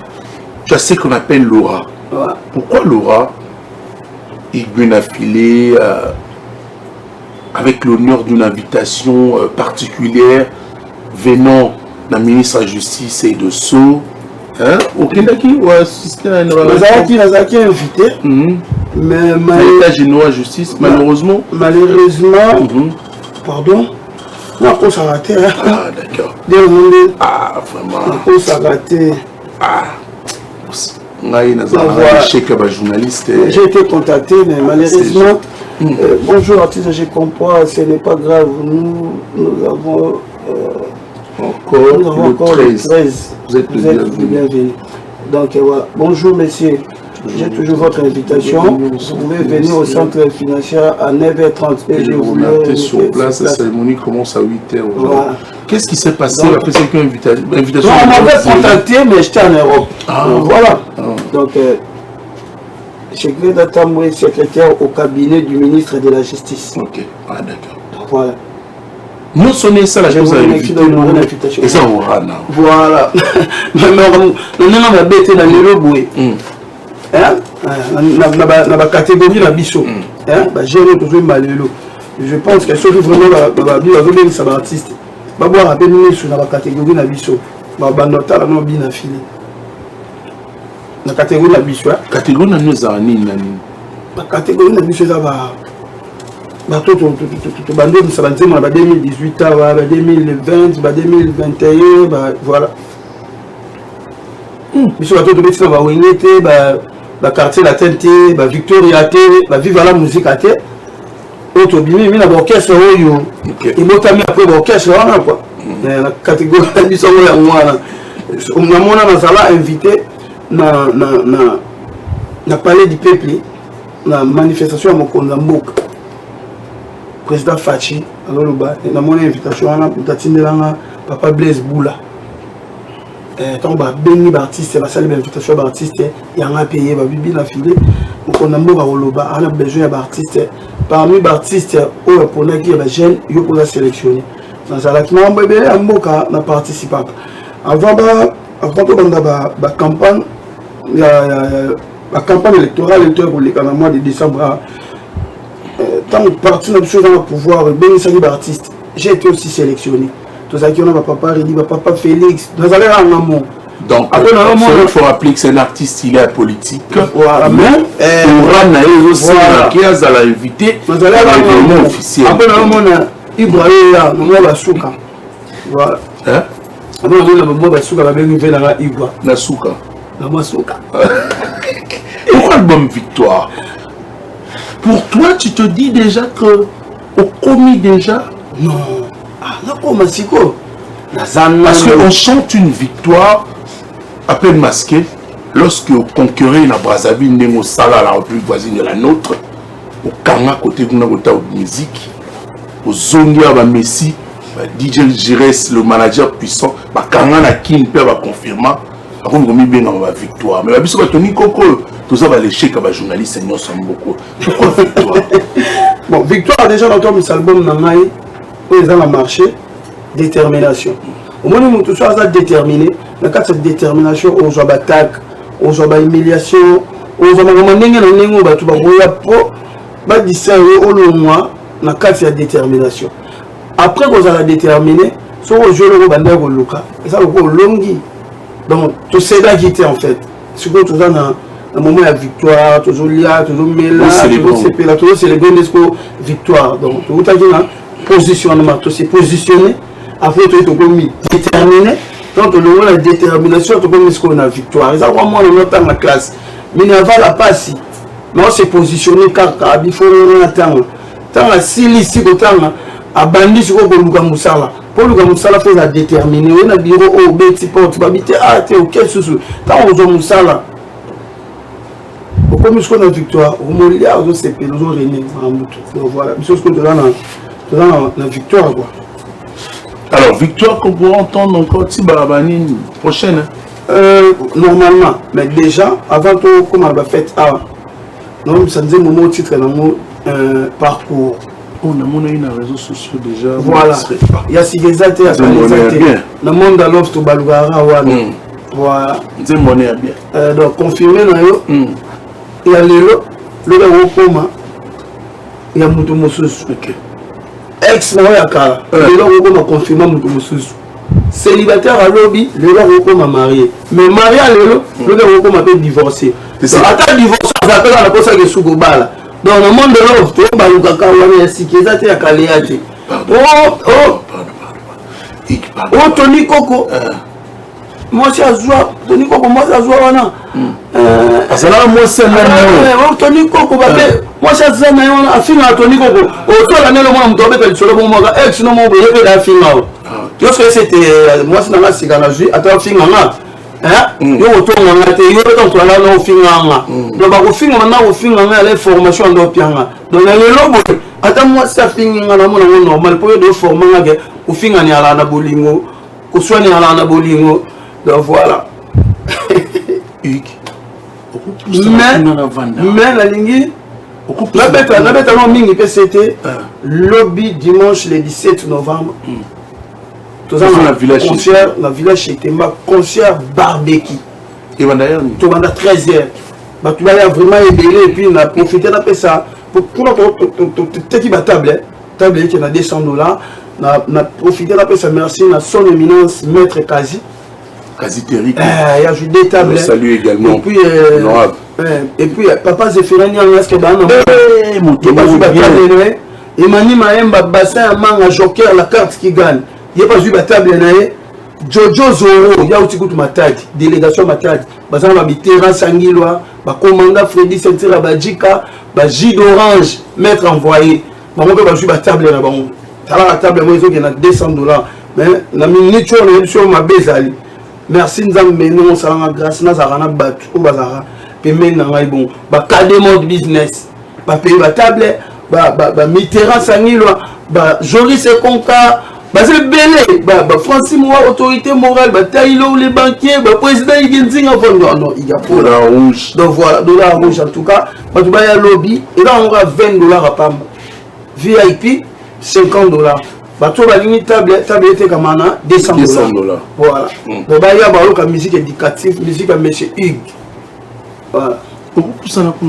tu as ce qu'on appelle Laura. Pourquoi Laura est bien affilée avec l'honneur d'une invitation particulière venant d'un ministre de la Justice et de Sceaux? Aucun qui ou assisté à une relation invité, mais l'état général de justice, malheureusement. Pardon, la course a raté. Ah, d'accord. Ah, vraiment. La course a raté. J'ai été contacté, mais malheureusement, bonjour artiste, je comprends, ce n'est pas grave. Nous avons encore le 13. Vous êtes bienvenus. Donc voilà. Bonjour messieurs, j'ai toujours votre invitation. Vous pouvez venir au centre financier à 9h30. Et je voulais sur place, la cérémonie commence à 8h. Voilà. Qu'est-ce qui s'est passé après cette invitation? On m'avait contacté, mais j'étais en Europe. Voilà. Donc, je suis Datamoué, secrétaire au cabinet du ministre de la Justice. Ok, d'accord. Voilà. Nous sommes ça la chose à l'invitation. Et ça, on va là. Voilà. Mais nous avons bêté dans le loboué. Dans la catégorie de biso. J'ai toujours malheureux. Je pense que ce que vraiment la artiste. Je vais voir sur la catégorie de biso. Je vais bandota la non bien affilé. La catégorie de biso. Catégorie de nous années. La catégorie de biso, ça va. Bando ça va dire 2018 2020 2021 voilà biso bato tobetina bawenge te baquartier latin te bavictoria te bavive la musique te oyo tobimi mi na baorchestre oyo ebotami apres baorchestre wana quoi na catégorie na biso ngo yango wana namona nazala invité na palais du peuple na manifestation ya mokonzi ya mboka président Fachi aloloba namona invitation wana mutatindelanga papa Blaise Boula tant babengi baartiste basali bainvitation ya baartiste yanga payé babibi na filé mokonzi ya mboka koloba ana besoin ya baartiste parmi baartiste oyo aponaki ya bajeune yo mpoza sélectionné nazalaki mambo ebele ya mboka na participaka avant tobanda bacampagne campagne électorale ekoleka na mois de décembre tant parti na biso ezanga pouvoir ebengisaki baartiste j'ai été aussi sélectionné tozalaki wana bapapa Redi bapapa Félix nazalaki anga mo donc il faut rappeler que c'est un artiste il est apolitique mais orana ezosalaki azala invité na officiel après naomona Ibrahima namo basuka voilà après naomona bamo basuka babengi mpe nanga Ibra na suka na masuka. Pourquoi album Victoire? Pour toi, tu te dis déjà que au commis déjà? Non. Ah, là, comment c'est quoi? Parce qu'on chante une victoire à peine masquée lorsque vous conquérez la Brazzaville, Nemo Sala, la République voisine de la nôtre, au Kanga, côté de la musique, au Zongia, au Messi, DJ Gires, le manager puissant, au Kanga, la Kim, va confirmer. Après, on a mis bien dans la victoire. Mais si on a tenu Coco, tout ça va l'échec à la journaliste, nous sommes beaucoup. Pourquoi victoire? Bon, victoire, déjà, dans ton album, Namaï, ils ont marché, détermination. Au moment où tout ça est déterminé, dans cette détermination, on joue à l'attaque, on joue à l'humiliation, on joue à la détermination. Après, on a déterminé, si on joue le bandé au Luka, et ça, on longi. Donc, tout c'est là qui était en fait. Ce que tout ça dans le moment de victoire, toujours là, toujours mêlé, toujours célébrer l'espoir victoire. Donc, tout ça qui est positionnement, tout s'est positionné. Après, tout est mis déterminé. Donc, le moment de la détermination, tout est mis qu'on a victoire. Et ça, vraiment, on entend la classe. Mais il n'y a pas la passe. Mais on s'est positionné car il faut attendre. Tant la sili ici, autant à bandit sur le Luka Moussala. Pour le Moussala fait la déterminer. On a bureau au bête, porte, babité, ah, t'es ok, sous. Tant on a Moussala. Comme nous avons victoire, au Molia, on s'est payé, nous avons régné. Donc voilà, nous sommes dans la victoire. Alors, victoire qu'on pourra entendre encore, si Barabani prochaine. Normalement, mais déjà, avant tout, comme on a fait, nous sommes un moment titre dans mon parcours. On a eu les réseaux sociaux déjà. Voilà. Il y a si des athées à le monde à l'offre, tout Balugara. Voilà. C'est monnaie bien. Donc, confirmé, il y a le Rokoma, il y a Moutoumoussous. Ex, il y a le Rokoma confirmé Moutoumoussous. Célibataire à lobby, le Rokoma marié. Mais marié à le Rokoma peut divorcer. Attends, divorce, on appelle la poste de Sougobala. Dans le monde de l'offre, tu vas oh, Tony Coco. Moi, c'est à Zoua. Tony Coco, moi, c'est à Zoua. Parce que là, moi, c'est un Tony Coco, moi, c'est à Zoua. Afin à Tony Coco. Autour de l'année, le monde tombe sur le moment. Sinon, mon bébé, il a fini. Lorsque c'était. Moi, c'est dans la cigare. Attends, fini. Yo otonga ngate yo to la no finganga donc ba ko finga na ko finga na formation ndo pianga donc le lobo ata moi ça finga na mo normal pour de formanga ke ko finga ni ala na bolingo ko swani ala na bolingo donc voilà mais la ligne la bête non mingi que c'était lobby dimanche le 17 novembre. Tout ça, la village chez Temba, concert barbecue. Et d'ailleurs, tout le monde à 13h. Tu vas vraiment ébélé et puis on a profité de ça. Pour notre table, table qui est à $200. On a profité de ça. Merci à son éminence, maître Kazi. Kazi Terry. Il y a joué des tables. Salut également. Et puis, papa Zéphirani en Est-ce que Emmanuel Maemba, bassin à manga, joker, la carte qui gagne. Il n'y a pas eu de table. Jojo Zoro, ya utikutu matadi, délégation matadi, bazana ba Mitterrand Sangilwa, ba commandant Freddy Sentira Bajika, ba J d'Orange, maître envoyé. Maman peut ba jouer ba table na bango. Tala la table moi ils ont $200. Mais na minute on est sur ma bezali. Merci Nzambe non salanga grâce na zarana batu o bazara. Pe men na ngai bon, ba cadre mode business. Ba payer ba table, ba Mitterrand Sangilwa, ba Joris Konka. C'est belé, Francis Moua, autorité morale, Taïlo, les banquiers, président Igenzinga, non, il y a pour la rouge. Donc voilà, dollar rouge en tout cas. Il y a lobby, et là on aura $20 à PAM. VIP, $50. Tout la limite tablette comme $200. Voilà. Donc il y a la musique éducative, musique à M. Hugues. Voilà. Pourquoi ça n'a pas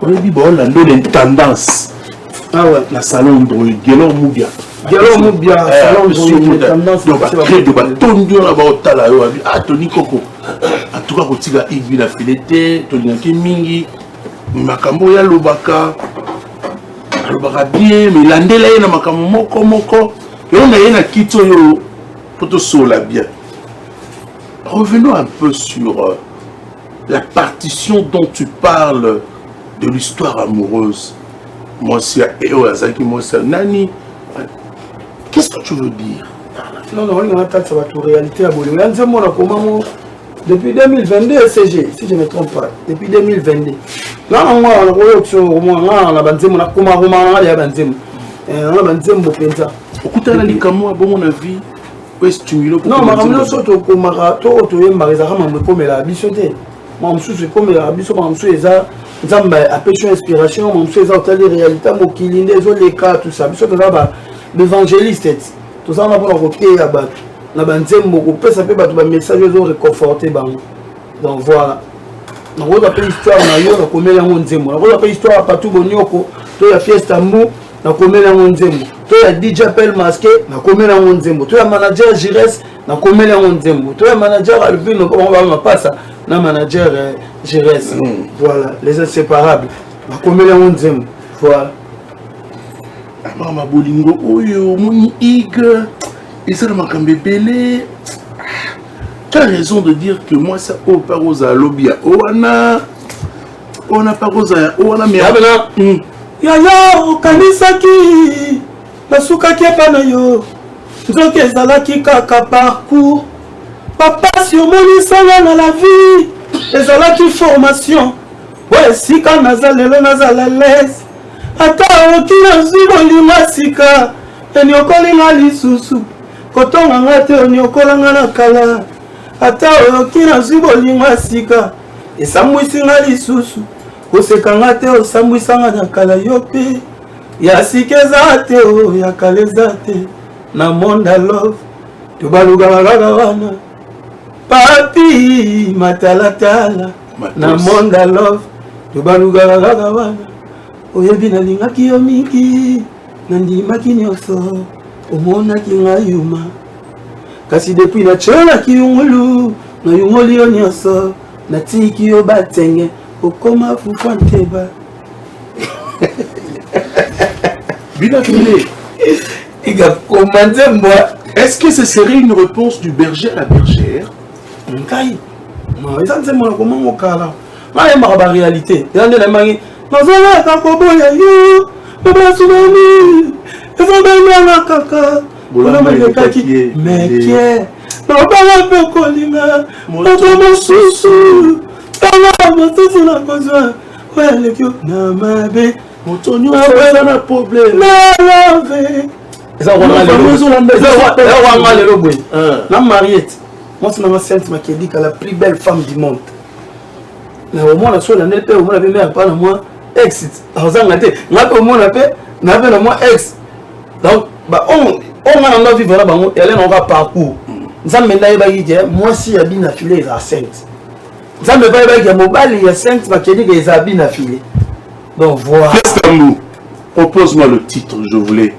on dit bon, la tendance. Ah ouais. La salon de Guélon Moubia. Guélon Moubia, salon de tendance. Donc, après, de bâton, là-bas, au Tala, ah, Tony Coco. En tout cas, quand tu as Igui la fileté, Tony Mingi, Makambo ya Lobaka, Lobaka bien, mais l'andela y a Makambo Moko. Et on a un Kito yo, pour te sola bien. Revenons un peu sur la partition dont tu parles de l'histoire amoureuse. Moi, c'est Nani. Qu'est-ce que tu veux dire? Non, on a ça va tout réalité à Bolivie. Depuis 2022, CG, si je ne me trompe pas, depuis 2022. Là, on a Nzamba appelle inspiration, mon frère a telle réalité, mon kilinde, les cas, tout ça. Bisous là-bas, l'évangéliste, tout ça on a pas côté là-bas. La banzem beaucoup, ça peut battre un message aux réconforter bang. Donc voilà. On va appeler histoire na yo, na komela yango nzembo. On va appeler histoire partout bonyoko, to ya fiesta mou, na komela yango nzembo. To ya DJ appel masqué, na komela yango nzembo. To ya manager Jires, na komela yango nzembo. To ya manager Alvin, on va passer. Na manager Jires. Voilà, les inséparables. Na komela yango nzembo. Voilà. Mama bolingo oyo moni igue. Et ça m'a quand même belé. Tu as raison de dire que moi ça au parosa lobia. On a parosa on a mais Yaya kanisaki nasuka kepa na yo. Nzoke ezalaki kaka parcours. Papa surmonisanga na la vie. Ezalaki formation. Ouais, sika nazalelo nazalales. Ata okina zibolima sika. Enyokoli na lisusu. Kotonga ngate onyokola ngana kala. Ata okina zibolima sika. Esambwisi nga lisusu. Koseka ngate osambwisanga na kala yope. Ya sikeza te o ya kaleza te. Na monda love. Tubaluga wana. Papi matalatala. Na monda love. Tubaluga wana. Oyebi na lingaki yo miki. Nandimaki nyoso. Omona kinga yuma. Kasi depuis na chola ki yungulu. Na yungoli yo nyoso. Na tiki yo batenge. Okoma fufanteba. Bien filé. Est-ce que ce serait une réponse du berger à la bergère? Nkai. Non, ça c'est mon comment mon kala. Ma yema ba réalité. Yande la mangi. Nazala ka koboya yo. Baba sunami. Eza bana kaka. Bola mekaki. Mekie. No bala pe kolinga. Moto mosusu. Tala mosusu na kozwa. Ouais le kyo na mabe. Moto nyo ça na problème. Na lave. Eza wanga le boy. Na Mariette. Moi c'est ma sainte Makedi la plus belle femme du monde. Mais au moins la seule année au moins la mère pas moi ex. Azanga te. Na au moins la paix, na avec moi ex. Donc bah on a vivre là bango elle on va parcours. Nzambe na yeba yije moi si ya bina filé za sainte. Nzambe ba yeba ya mobali ya sainte Makedi ke za bina filé. Donc voilà. Festamou. Propose-moi le titre, je voulais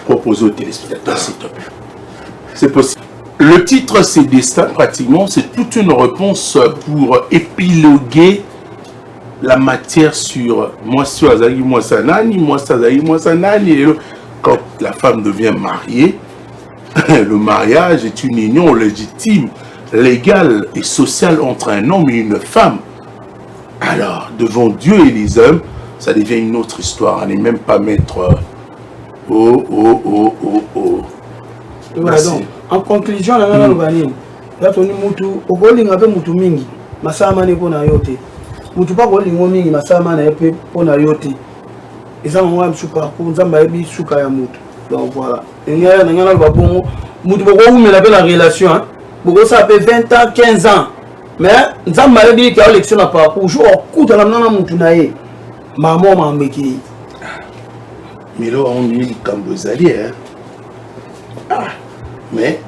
proposer aux téléspectateurs s'il te plaît. C'est possible. Le titre, c'est Destin, pratiquement, c'est toute une réponse pour épiloguer la matière sur moi, Azali, moi, Sanani, moi, Sazali, moi, Sanani. Quand la femme devient mariée, le mariage est une union légitime, légale et sociale entre un homme et une femme. Alors, devant Dieu et les hommes, ça devient une autre histoire. On n'est même pas maître. Oh. Donc, en conclusion, la nana lobani, là toni mutu, okolinga pe mutu mingi, masama ne pona yote. Mutu pa kolinga mingi, masama na pe pona yote. Eza mwa msuka ko nzamba yebi suka ya mutu. Donc voilà. Ngaya na ngana ba bongo, mutu boko umela pe la relation, hein. Boko ça fait 20 ans, 15 ans. Mais nzamba yebi ki a élection na parcours, jour okuta na nana mutu na ye. Maman m'a mbeki. Mais là, on dit que c'est hein. Ah, mais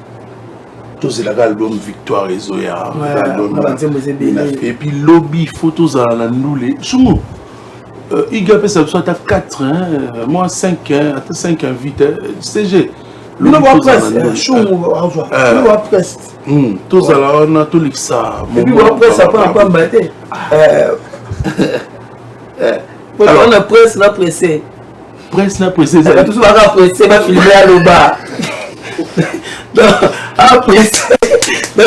tous les albums Victoire et Zoya, et puis lobby photos à la noulée. Il y a ça soit à 4 hein, moi 5 hein, à 5 invités CG. Nous va presse, chou nous va presse. Tous à la on a tout les ça. Et puis on presse ça pas battre. Alors on a presse la pressé. Presse la pressé. Ça tout va pressé va filmer à l'oba. Pressé. Mais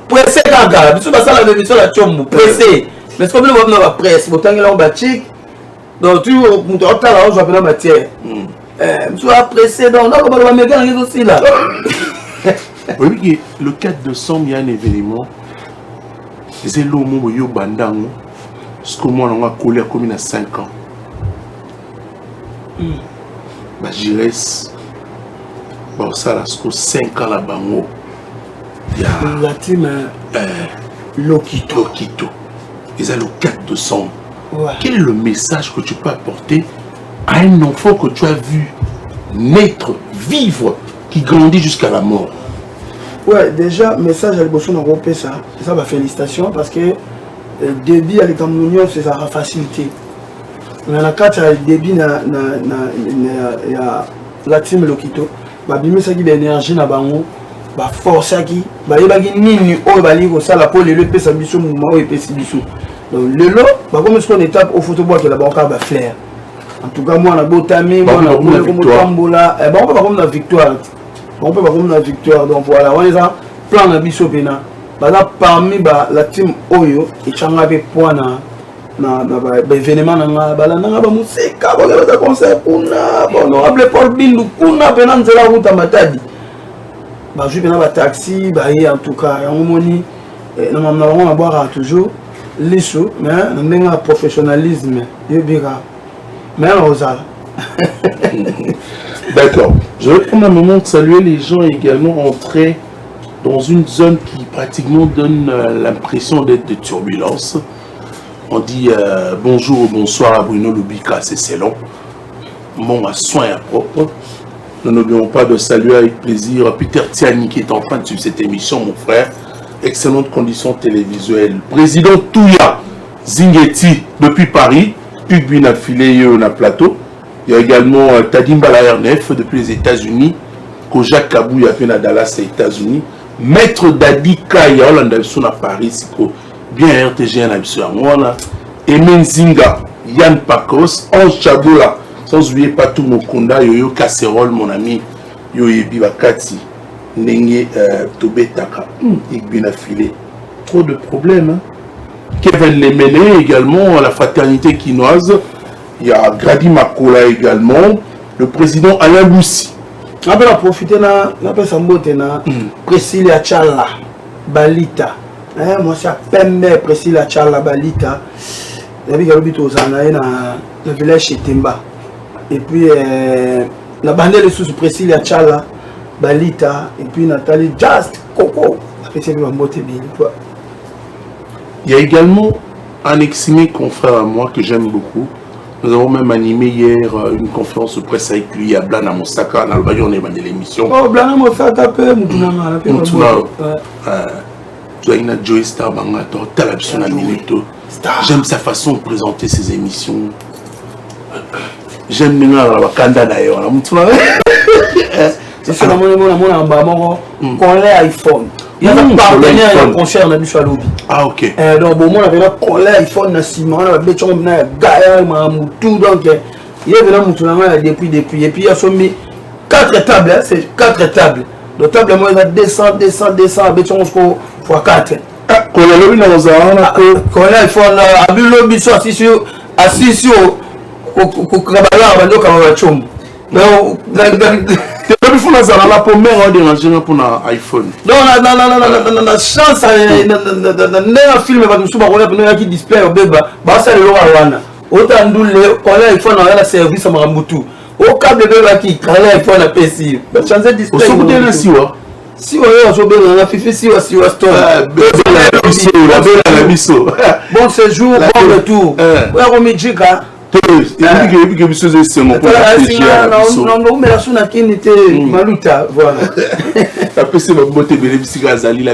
pressé gaga, biso ba sala émission la chombo pressé. Mais comme le on va presse, autant que l'on batik. Donc tu on tala on appelle la matière. Biso va pressé donc on va me gagner aussi là. Oui, le 4 décembre il y a un événement. C'est l'homme yo bandango. Ce que moi on a collé comme il a 5 ans. Bah j'irais bon ça là ce 5 ans là bango. Il y a la team Lokito. Ils ont le 4 décembre. Ouais. Quel est le message que tu peux apporter à un enfant que tu as vu naître, vivre, qui grandit jusqu'à la mort? Ouais, déjà, message à l'émotion dans le ça. Ça va félicitations parce que le débit avec la communion, c'est sa facilité. On a 4 débit na la team Lokito. Bah bimé ça qui l'énergie na bango, bah force qui, bah yebagi nini o bali ko sala pour le pesa biso mouvement et pesa biso. Donc le lot, bah comme ce qu'on étape au football que la banque va flair. En tout cas moi na botami, moi na comme tambola, bah on peut pas comme la victoire. On peut pas comme la victoire. Donc voilà, on est en plan na biso pena. Bah là parmi bah la team Oyo et changa be point na événement na ba musika ba concert kuna honorable Paul Bindu kuna pena nzela route matadi ba ju pena ba taxi ba en tout cas on moni na on boire toujours liso mais ndenga professionnalisme yebira mais Rosal. D'accord. Je vais prendre un moment de saluer les gens également entrés dans une zone qui pratiquement donne l'impression d'être de turbulence. On dit bonjour ou bonsoir à Bruno Lubika, c'est long. Mon soin à propre. Nous n'oublions pas de saluer avec plaisir Peter Tiani qui est en train de suivre cette émission, mon frère. Excellentes conditions télévisuelles. Président Touya Zingeti depuis Paris. Hugues Binafilé on a plateau. Il y a également Tadim RNF depuis les États-Unis. Kojak Kabou à Dallas, les États-Unis. Maître Dadi Kaya, on a Paris. Bien RTG en Absurde. Emen Zinga, Yann Pakos, Ange Chabola, sans oublier Patou Mokonda, Yoyo Casserole, mon ami, Yoyo Bibakati, Nenge Tobetaka, Igbina Filé. Trop de problèmes. Hein? Kevin Lemene également, la fraternité quinoise. Il y a Grady Makola également. Le président Alain Boussi. On va profiter de Priscilla Chala, Balita. Moi, c'est Pembe Priscilla Chala, Balita. Il y a le village chez Temba. Et puis, la bande de sous Priscilla Chala, Balita. Et puis, Nathalie Just Coco. Il y a également un ex-aimé confrère à moi que j'aime beaucoup. Nous avons même animé hier une conférence de presse avec lui à Blana Mosaka. On a de l'émission. Oh, Blana Mosaka, Joey Star Bangato, j'aime sa façon de présenter ses émissions. J'aime bien la Wakanda d'ailleurs. C'est ça, mon iPhone. Il y a un partenaire qui concerne la lobby. Ah, ok. Donc, bon, on avait un iPhone, on avait un Gaïa, tout. Donc, il y avait un depuis. Et puis, il y a son 4 tables, hein, c'est 4 tables. Le table, moi, il va 200, avec on fois 4. Quand on a l'objet dans un an, quand il faut un lobby assis sur au Kabbalah, on va chum. Mais il faut la première déranger pour un iPhone. non, la chance, un film qui display au bébé, ça le wana. Autant d'où quand il faut un service à Marambutu. Au câble bébé qui travaille, il faut un PC. Changer display. Au bout de siwa. Si on a joué dans la FIFA, si on a store. Bon séjour, bon retour. Ouais, on met Jika. La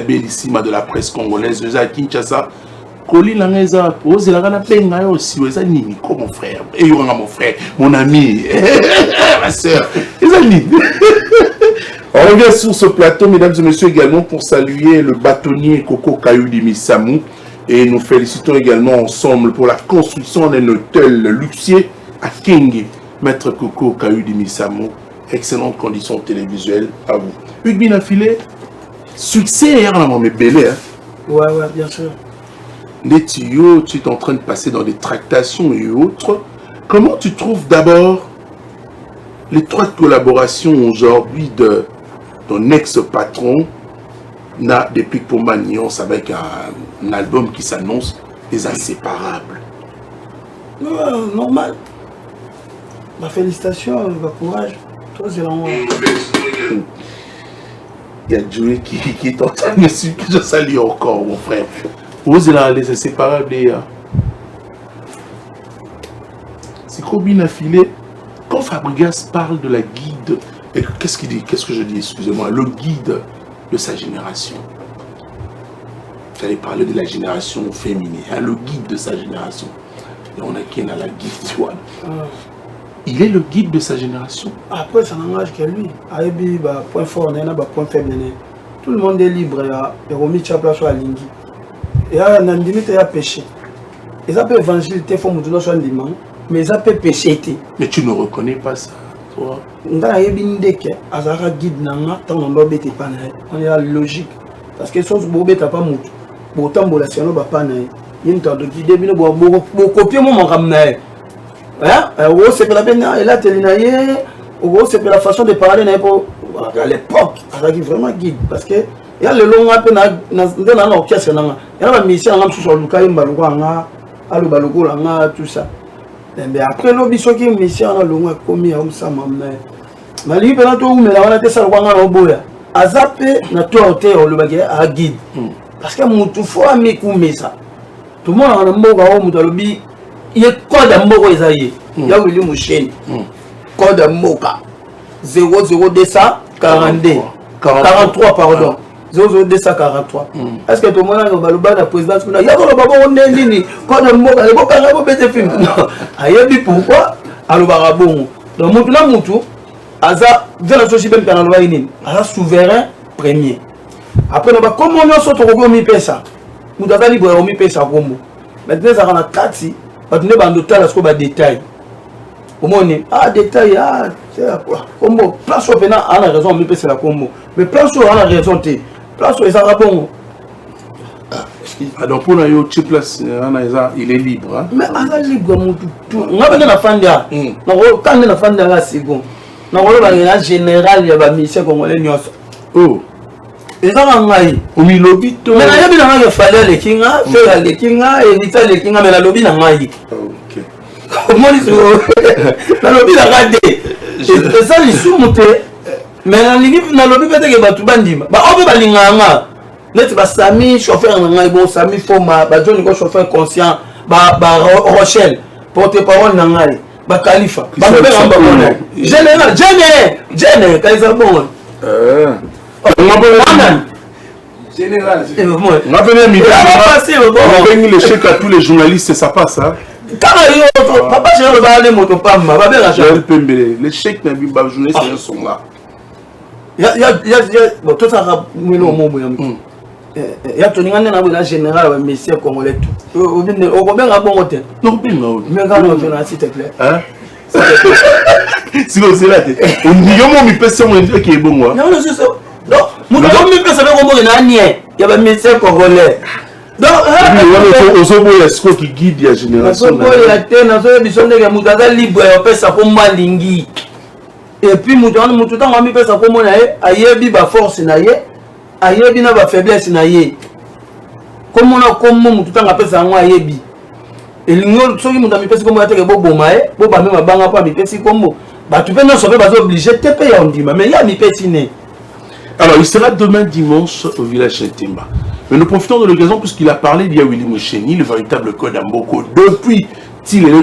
bellissima de la presse congolaise Kinshasa. Comme mon frère, et mon frère, mon ami, ma soeur. On revient sur ce plateau, mesdames et messieurs, également pour saluer le bâtonnier Coco Kayudi Misamou. Et nous félicitons également ensemble pour la construction d'un hôtel luxueux à Kenge. Maître Coco Kayudi Misamou, excellentes conditions télévisuelles à vous. Hugues Binafilé, succès hier dans mon bébé. Ouais, bien sûr. Les tuyaux, tu es en train de passer dans des tractations et autres. Comment tu trouves d'abord l'étroite collaboration aujourd'hui de ton ex-patron, Na depuis pour Manions, avec un album qui s'annonce Les Inséparables? Normal. Ma félicitation, ma courage. Toi, c'est l'amour. Il y a Joey qui est en train de me suivre, que je salue encore, mon frère. Vous êtes Les Inséparables, c'est trop bien affilé. Quand Fabregas parle de la guide, qu'est-ce qu'il dit? Qu'est-ce que je dis? Excusez-moi, le guide de sa génération. J'allais parler de la génération féminine, hein, le guide de sa génération. Et on a qui dans la guide, tu vois. Il est le guide de sa génération. Après, ça n'engage que lui. Aïbi, point fort, on a point faible. Tout le monde est libre. Il y a remis sa place à Lingi. Et là, on a limite à péché. Et ça peut évangile, il faut que soit dimanche, mais ça peut pécher. Mais tu ne reconnais pas ça, toi? On a un guide, on est logique. Parce que si on ne peut pas mourir, autant de la science, on ne peut pas mourir. Il y a un qui début de copier mon ramener. C'est la façon de parler à l'époque, c'est vraiment guide. Parce que il y a le long appel dans l'orchestre, il y a la mission sur le Lukaïm Balouanga, Alubalugulanga, tout ça. Mais après, l'objet qui est mission dans le long a commis à Oumsama. Mais lui, pendant tout, mais là, on a été salvant au boya. A zappé, na toi, au le bagage à guide. Parce que mon tout faut amener comme ça. Tout le monde a un mot à homme dans le bi. Il y a code à mot isaïe. Il y a William Mouchen. Code à moka. 00242. 43, pardon. 00243. Est-ce que tout le monde a le président? Il y a le babo on est nini. Code à moka. Le beau carabo bête film. Aïe, pourquoi? Alors, barabon. Donc, mon là, mon tout. Aza, vers la société de Canal Aza souverain premier. Après, comment on a sorti au mi pesa? Nous avons libre au mi pesa comme maintenant, ça a 4 si. Parce que nous avons des détails. Comment on est? Ah, détail, ah, c'est quoi? Comment? Place où on a raison, mi pesa la combo. Mais place où on a raison, place où ça va bon. Donc, pour nous, place, il est libre. Mais Aza libre, mon tout. On a besoin de fan là. Quand on a fan là, c'est bon. Non, on général, il y a des missions congolais. Oh, et ça va ngaï. Au milieu lobby, mais il y a bien des fallait les kinga, faire les kinga, éviter les kinga, mais la lobby n'a ngaï. Ok. Comment ils sont? La lobby n'a raté. Et ça, ils sont montés. Mais la lobby peut-être que tu bandim. Bah, on peut pas l'inganga. Net ba Sami chauffeur ngaï bon, Sami Foma, ba John chauffeur conscient, ba Rochelle, porte-parole ngaï. Ba Khalifa, ba général, Jenny, Kaiser bon. Général, on a venu le chèque à tous les journalistes, ça passe. Papa, je vais aller moto pamba, les chèques n'a vu pas journalistes sont là. Il y a tout ça, il y a Tony Ngana général, monsieur congolais. Au bien à bon hôtel. Non, bien, mais quand on vient s'il te plaît. Si vous êtes là, on dit comment mi pèse mon Dieu qui est bon moi. Non, c'est ça. Non, mon Dieu mi pèse avec comment il a nié. Il y a un médecin congolais. Donc, on se voit les scores qui guident la génération. On se voit la tête, on se voit les gens qui sont libres, on peut ça comme malingi. Et puis mon tout temps on mi pèse comme on a ayebi ba force na ye, ayebi na ba faiblesse na ye. Comme on a comme mon tout temps on appelle ça moi ayebi. Et l'union soki mon ami pèse comme on a te bo bomae, bo ba même banga pa mi pèse comme bah tu peux non sauver pas obligé te payer on dit mais il y a mi pèse né. Alors, il sera demain dimanche au village Chetimba. Mais nous profitons de l'occasion puisqu'il a parlé d'Ia Willy Moucheni, le véritable code d'Amboko. Depuis qu'il est le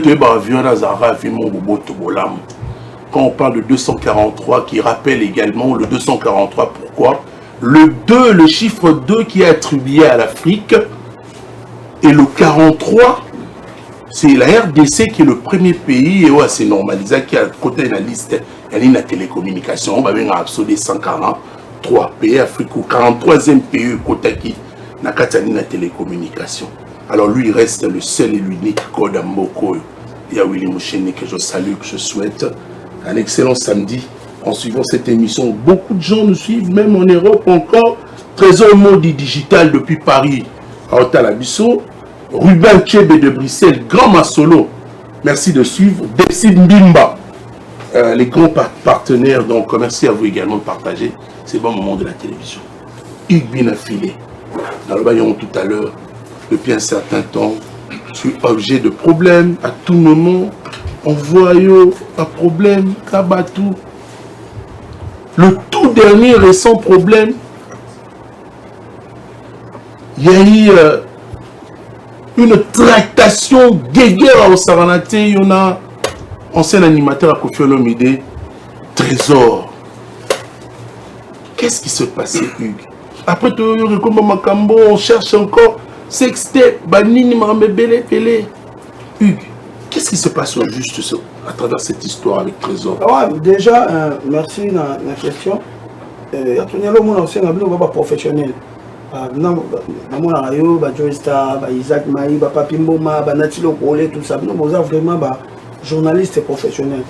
quand on parle de 243, qui rappelle également le 243, pourquoi? Le 2, le chiffre 2 qui est attribué à l'Afrique, et le 43, c'est la RDC qui est le premier pays, et ouais, c'est normalisé, qui est à côté de la liste, il y a une télécommunication, on va bien absolument 143 pays Afrique, ou 43e pays Kotaki, na télécommunication. Alors lui, il reste le seul et l'unique code à Moko. Il y a Willy Moucheni que je salue, que je souhaite un excellent samedi en suivant cette émission. Beaucoup de gens nous suivent, même en Europe encore. Trésor Modi Digital depuis Paris à Otalabiso. Ruben Chebe de Bruxelles, Grand Masolo. Merci de suivre. Depsi Mbimba, les grands partenaires. Donc, merci à vous également de partager ces bons moments de la télévision. Hugues Binafilé. Dans le baillon tout à l'heure, depuis un certain temps, je suis objet de problèmes à tout moment. On voit un problème, Kabatou. Le tout dernier récent problème, il y a eu une tractation guéguerre au Saranate. Il y en a ancien animateur à Kofi Olomide, Trésor. Qu'est-ce qui se passait, Hugues? Après tout, on cherche encore sextet, banini, marmebele, pele. Hugues, qu'est-ce qui se passe au juste à travers cette histoire avec Trésor? Déjà, merci de la question. Il y a tout le monde aussi professionnel. Joystar, Isaac Maï, Papi Mboma, Natilo Kole, tout ça. Nous sommes vraiment journalistes et professionnels.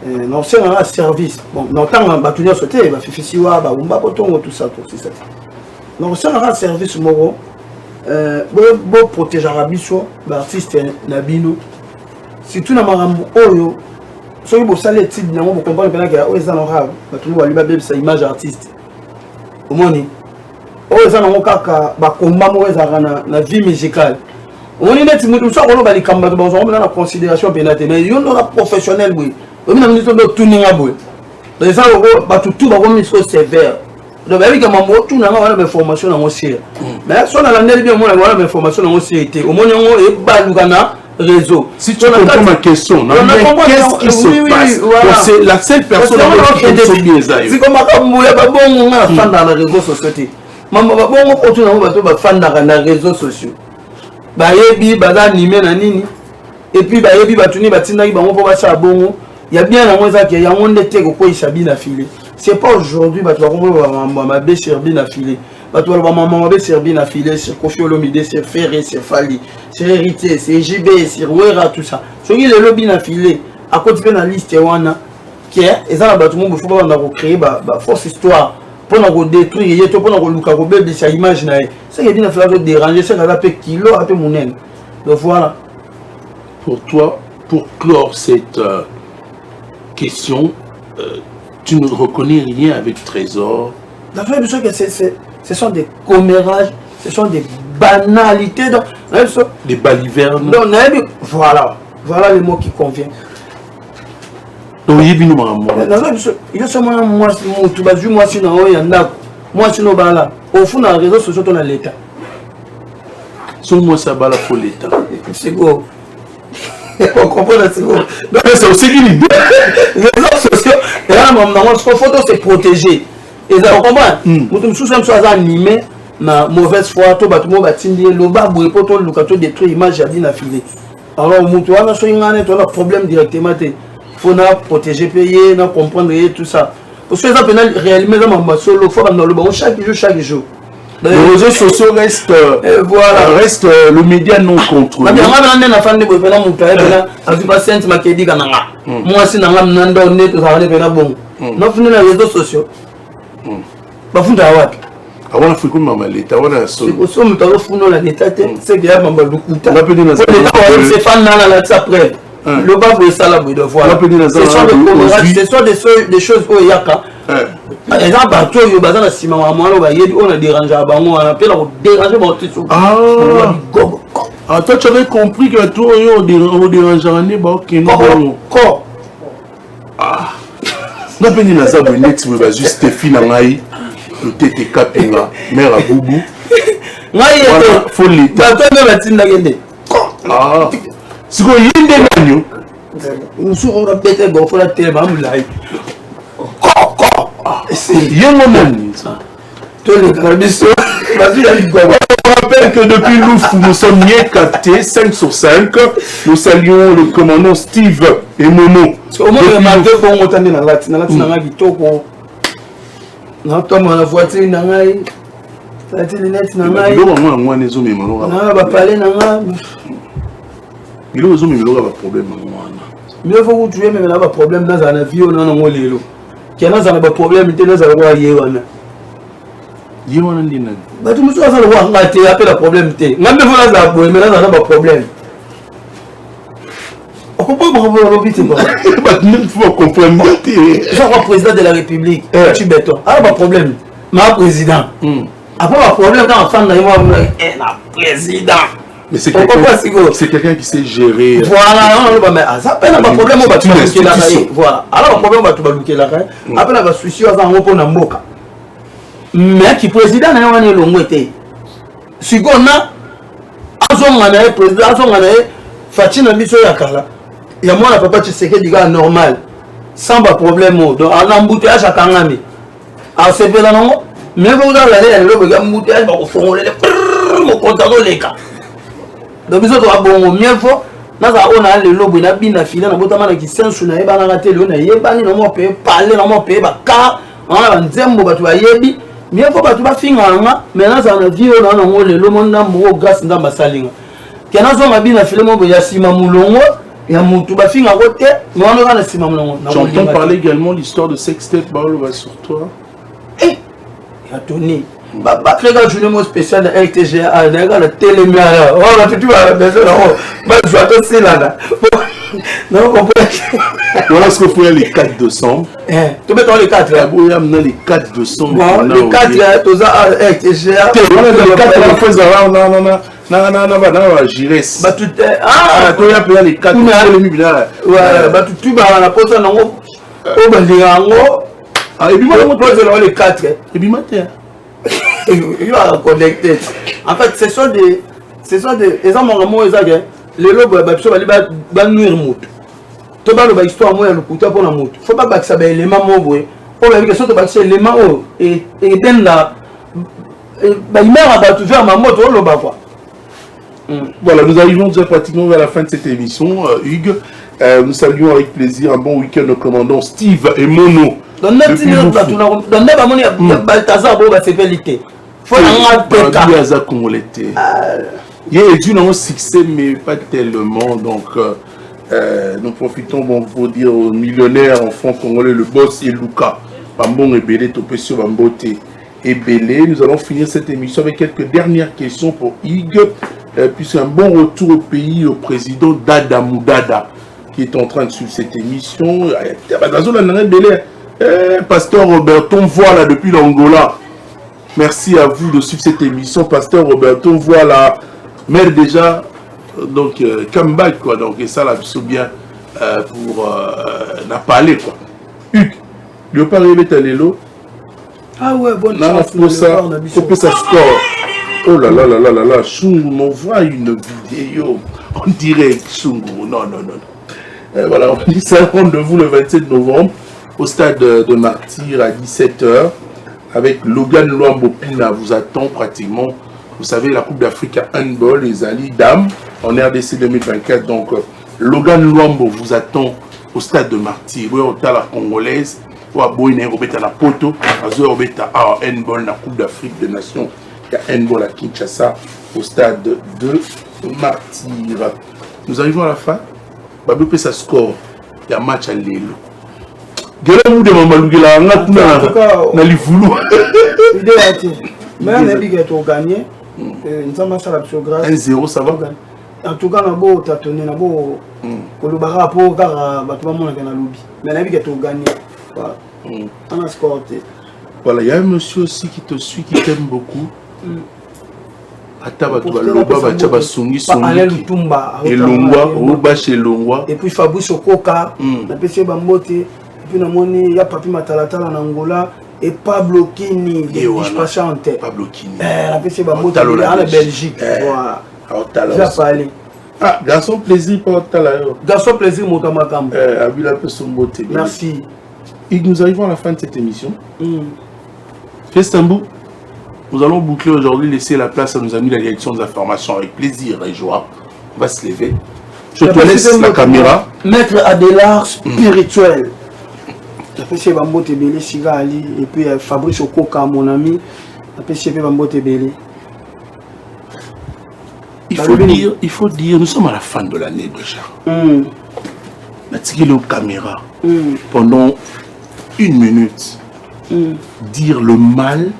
Nous sommes un service. Bon, nous sommes un bâtonnier sauté, Fifisiwa, tout ça, tout ça. Nous sommes un service moro. Pour protéger l'artiste Nabino. Si tout le monde oyo, si vous savez les titres, vous comprenez que vous avez une image artiste. Vous voyez, vous avez une vie musicale. Vous avez une considération pénale, mais vous avez un professionnel. Vous avez un tourner à bout. Les gens ont une sévère. Donc, il y a une formation dans le ciel. Mais si on a une formation dans le ciel, au moins, on a réseau. Si tu comprends ma question, qu'est-ce qui se passe? C'est la seule personne qui est bien. C'est comme on a fan dans les réseaux sociaux. Maman, on a fan dans les réseaux sociaux. Bayebi, animé nini. Et puis bayebi, batuni, batina, il y a bien un mois qui y a un monde qui est bien affilé. C'est pas aujourd'hui, tu vas bien bien affilé. Tu vas bien affilé sur Kofi Olomide, sur Ferré, sur Fali, sur Héritier, sur JB, sur Ouera, tout ça. Ce qui est le bien affilé, à côté de la liste, qui est, et ça, tout le monde, il faut créer une fausse histoire pour nous détruire, pour nous faire des images. C'est qui est bien affilé, déranger, c'est qu'on appelle kilo, à tout le monde. Donc voilà. Pour toi, pour clore cette question, tu ne reconnais rien avec Trésor? La vraie chose que ce sont des commérages, ce sont des banalités. Donc, des balivernes. Donc, voilà le mot qui convient. Donc, il y a une moi, au fond, dans les réseaux sociaux, on a l'État. Seulement, ça va pour l'État. C'est beau. On comprend la seconde. C'est aussi une idée. Les réseaux sociaux, notre photo, c'est protégé. Et ça, on comprend. Nous sommes animés, na mauvaise foi, tout le monde va t'indiquer, le bas, pour tout le monde, détruire l'image, j'ai bien affilé. Alors, nous avons un problème directement. Il faut protéger, payer, comprendre tout ça. Parce que ça, réellement, il faut chaque jour. Les réseaux sociaux restent, restent le média non contrôlé. Avant la fréquence maman l'état on a solo. C'est comme tu as foutu la l'état c'est que y a maman lukuta. C'est fan dans la preuve. Le bas pour ça la boue de voilà. Ce sont des choses au yaka. Par exemple bateau yo bazana sima maman lo ba yebi on a dérangé bango on appelle on déranger mon petit sou. Ah toi tu avais compris que toi yo on dérange ne ba OK non. Ah. Na peni na za bonnet we ba juste fina ngai. Le tété kapinga mère à boubou ngai yeto faut l'état bateau me batinda gende. Ah. Siko yinde nanyo. Musu on répète bon faut la télé mamulai. Yengo nani ça. Tous les carabissos. On rappelle que depuis Loufou, nous sommes bien captés, 5 sur 5. Nous saluons le commandant Steve et Momo. Au moins, il y a deux bons montagnes dans la kitoko. Na toma na voiture na ngai. Ça dit lunette na ngai. Moi les hommes ils na ba parler na ngai. Les hommes ils ont pas problème moi. Mieux faut que tu aies même là pas problème dans un avion na ngolelo. Qui a na ba problème te na za kwa yewana. Yewana ndina. Ba tu muso za kwa ngate appelle la problème te. Ngambe faut na za boy mais na ba problème. Pourquoi vous dites quoi? Il faut comprendre. Je suis président de la République. Tu bêtes. Ah, pas de problème. Ma président. Après, pas de problème quand on fait un président. Mais c'est quelqu'un qui sait gérer. Voilà, mais ça peine pas de problème. On va tout bouquer la caille. Voilà. Alors, le problème, on va tout bouquer la caille. Après, on va se soucier à un repos dans Mboka. Mais qui président n'a pas de longue été. Si on a un président, on a Fatina Bisso Yakala. Il y a moi la papa tu sais que diga normal sans pas problème donc en embouteillage à Kangami à ce là non mais vous allez le embouteillage pour faire le contact les cas donc ils ont bon mieux faut na za on a le lobo na bina fila na botama na kisensu na eba na raté le na yeba ni no mo pe parler na mo pe ba ka on nzembo ba tu ayebi mieux faut ba tu ba finga mais na za na vie on na ngole le monde na mo gas ndamba salinga kena zo mabina fila mo ya sima mulongo. J'entends parler également l'histoire de Sextet Baolo sur toi. Eh, Tony, regarde je suis spécial de LTGA, la télémédia. Oh, là, tu vas besoin de je vais te là. Non, voilà ce qu'on fait les 4 décembre. Tu mets dans les 4 là. Oui, les 4 décembre. Les 4 là, tu as LTGA. Les 4 là, on fait non. Non, j'irai. Bah tu as les 4 ouais, bah tu vas la pose non. Oh ben ah et puis moi on pose les 4 et puis matin. Il va connecter. En fait, ce sont des les hommes ont les lobes bah tu vas ba nuire moto. To ba le histoire moi le couteau pour la moto. Faut pas que ça ba élément mo boy. Oh ba que ça to ba élément et den la bah il meurt à tout faire ma moto le ba quoi. Voilà, nous arrivons déjà pratiquement vers la fin de cette émission, Hugues. Nous saluons avec plaisir un bon week-end au commandant Steve et Mono. Il y a eu un succès, mais pas tellement. Donc, nous profitons pour dire aux millionnaires en franc congolais, le boss et Luca. Bambon et Belé, Topesio, Bambote et Belé. Nous allons finir cette émission avec quelques dernières questions pour Hugues. Puisqu'un bon retour au pays au président Dada Moudada qui est en train de suivre cette émission. Pasteur Roberton, voilà depuis l'Angola. Merci à vous de suivre cette émission. Pasteur Roberton, voilà. Mais déjà, donc, comeback quoi. Donc, et ça, là, c'est bien pour la parler quoi. Hugues, il n'y a pas rêvé ta lélo. Ah ouais, bonne chance. Faut que ça score. Oh là là là là là là, Chungu m'envoie une vidéo. On dirait Chungu. Non. Voilà, on dit ça, rendez-vous le 27 novembre au stade de Martyr à 17h avec Logan Luambo Pina vous attend pratiquement. Vous savez, la Coupe d'Afrique à handball, les Ali Dames en RDC 2024. Donc, Logan Luambo vous attend au stade de Martyr. Oui, on a la congolaise. On a la poto. On a handball, la Coupe d'Afrique des Nations. Il y a handball à Kinshasa au stade de Martyr. Nous arrivons à la fin. Babou peut sa score. Il y a match à Lelo. Gala de Mamalugela, on a les voulous. Mais on a dit que tu as gagné. Nous avons fait la grâce. 1-0, ça va? En tout cas, on a tâtonné, on a beau Kolobara pour car tu vas monter dans le lobby. Mais on a dit que tu as gagné. Voilà. On a scoré. Voilà, il y a un monsieur aussi qui te suit, qui t'aime beaucoup. Ataba tu vas loba ba songi et longwa oba chez longwa et puis Fabrice Okoka na pesi ba mbote et puis na moni ya papi matalatala na Angola et Pablo Kini de Bichpachante Pablo Kini na pesi ba mbote à la Belgique voilà Otala parlé ah garçon plaisir pour Otala garçon plaisir mon camarade Abila pe son mbote merci et nous arrivons à la fin de cette émission Festambu. Nous allons boucler aujourd'hui, laisser la place à nos amis de la direction des informations avec plaisir et joie. On va se lever. Je te laisse la caméra. Maître Adélard spirituel. Après c'est Bambo Tebele Siga Ali et puis Fabrice Okoka mon ami. Après c'est Bambo Tebele. Il faut dire, nous sommes à la fin de l'année déjà. On a tiré nos caméras pendant 1 minute. Dire le mal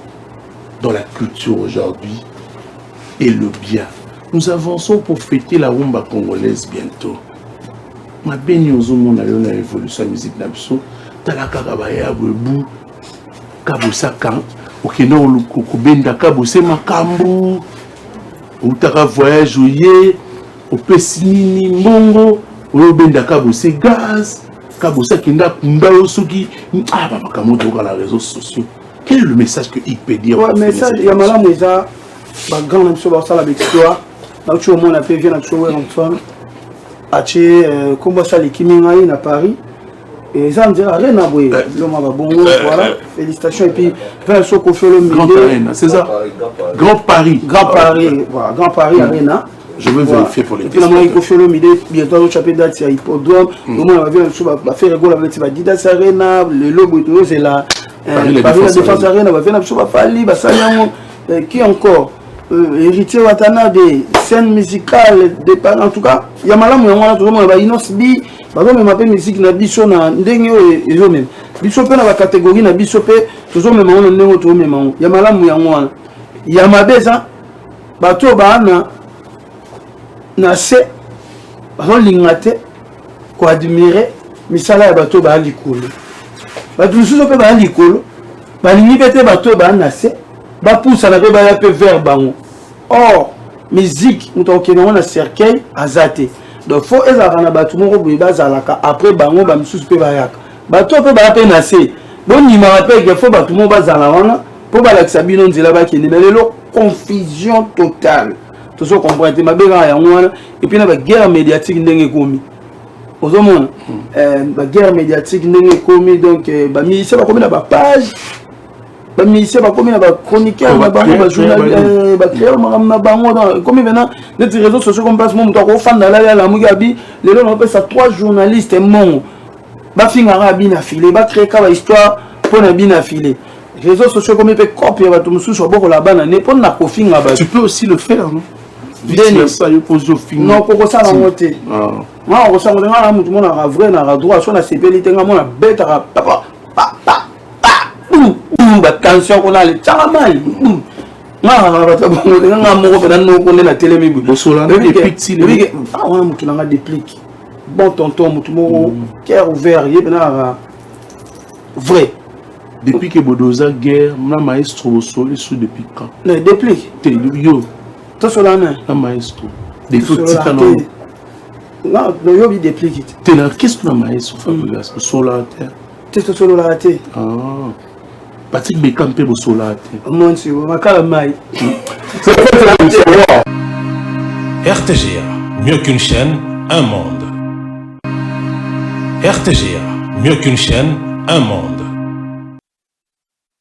dans la culture aujourd'hui et le bien. Nous avançons pour fêter la rumba congolaise bientôt. Ma béni aux hommes a l'évolution de la musique d'Abso. Talaka Kabaya Bwebu Kabosaka. Okena Olukokobenda Kabose Makambu. Outaka voyage ouye. Opesini Mongo. Olobenda Kabose gaz. Kabose Kenda Kunda Osoki. Ah, papa Kamoto dans les réseaux sociaux. Quel est le message que il peut dire? Le message, il y a malade, il y a un grand épisode avec l'histoire. Là, tu vois, on a fait bien avec Antoine. Comme ça, les Kimingaï à Paris. Et ça, on dirait rien à voir. L'homme a bon voilà. Félicitations. Et puis, Vincent Kofelo Grand Arena, c'est ça? Grand Paris. Grand Paris, voilà. Grand Paris Arena. Je veux vérifier pour les questions. Et puis, Kofelo Midé, bientôt, au chapitre d'Al, c'est Hippodrome. Au moins, on va faire rigolo avec Didas Arena. Le logo, c'est là. Paris la défense arena va faire absolument Fali Basaliango qui encore héritier Watanabe scène musicale de en tout cas il y a malamu yango tout le monde ba inosbi ba même ma musique na biso na ndenge ezo même biso pe na ba catégorie na biso pe toujours même on ndenge to même il y a malamu yango il y a mabeza bato ba na se ba lingate ko admirer misala ya bato ba likolo bato mosusu mpe baya likolo balingi mpe te bato baya na se bapusana mpe baya mpe vers bango or musique moto akokende yango na cercueil aza te donc fo ezalaka na bato moko boye bazalaka après bango bamisusu mpe bayaka bato mpe baya mpe na se bondimaka mpe ke fo bato moko bazala wana mpo balakisa bino nzela bakende me lelo confusion totale tozo comprendre te mabengaka yango wana epuis na baguerre médiatique ndenge ekomi ozomona baguerre médiatique ndenge ekomi donc bamisien bakomi na bapage bamisien bakomi na bachroniqueur na bango bajournal bacréer makambo na bango ekomi maintenant neti réseaux sociaux comme place mo moto akofanda lali alamuki abi lelo naopesa 3 journalistes mongo bafingaka abi na file bacréeka bahistoire mpo na bi na file réseaux sociaux komi mpe cope ya bato mosusu babokola bana ne mpo na kofinga bato. Tu peux aussi le faire, non? Non, pour ça, on a voté. Moi, on ressent que tout le monde a vrai, on a droit, on a CPL, on a bête, on a attention qu'on a les tchamal. Non, on a la télé, on a des plics. Bon tonton, cœur ouvert, il y a vrai. Depuis que Bodoza guerre, mon maestro au sol sous depuis quand? Les dépliques. Yo. Toi sur la main. Un maestro. Des faux titres non, le yobi déplique. Qu'est-ce que tu as maestro Fabregas? Sur la terre. Qu'est-ce que tu as sur la terre? Ah. Patrick Beckham peut sur la terre. Mon Dieu, ma calamaille. RTGA, mieux qu'une chaîne, un monde. RTGA, mieux qu'une chaîne, un monde.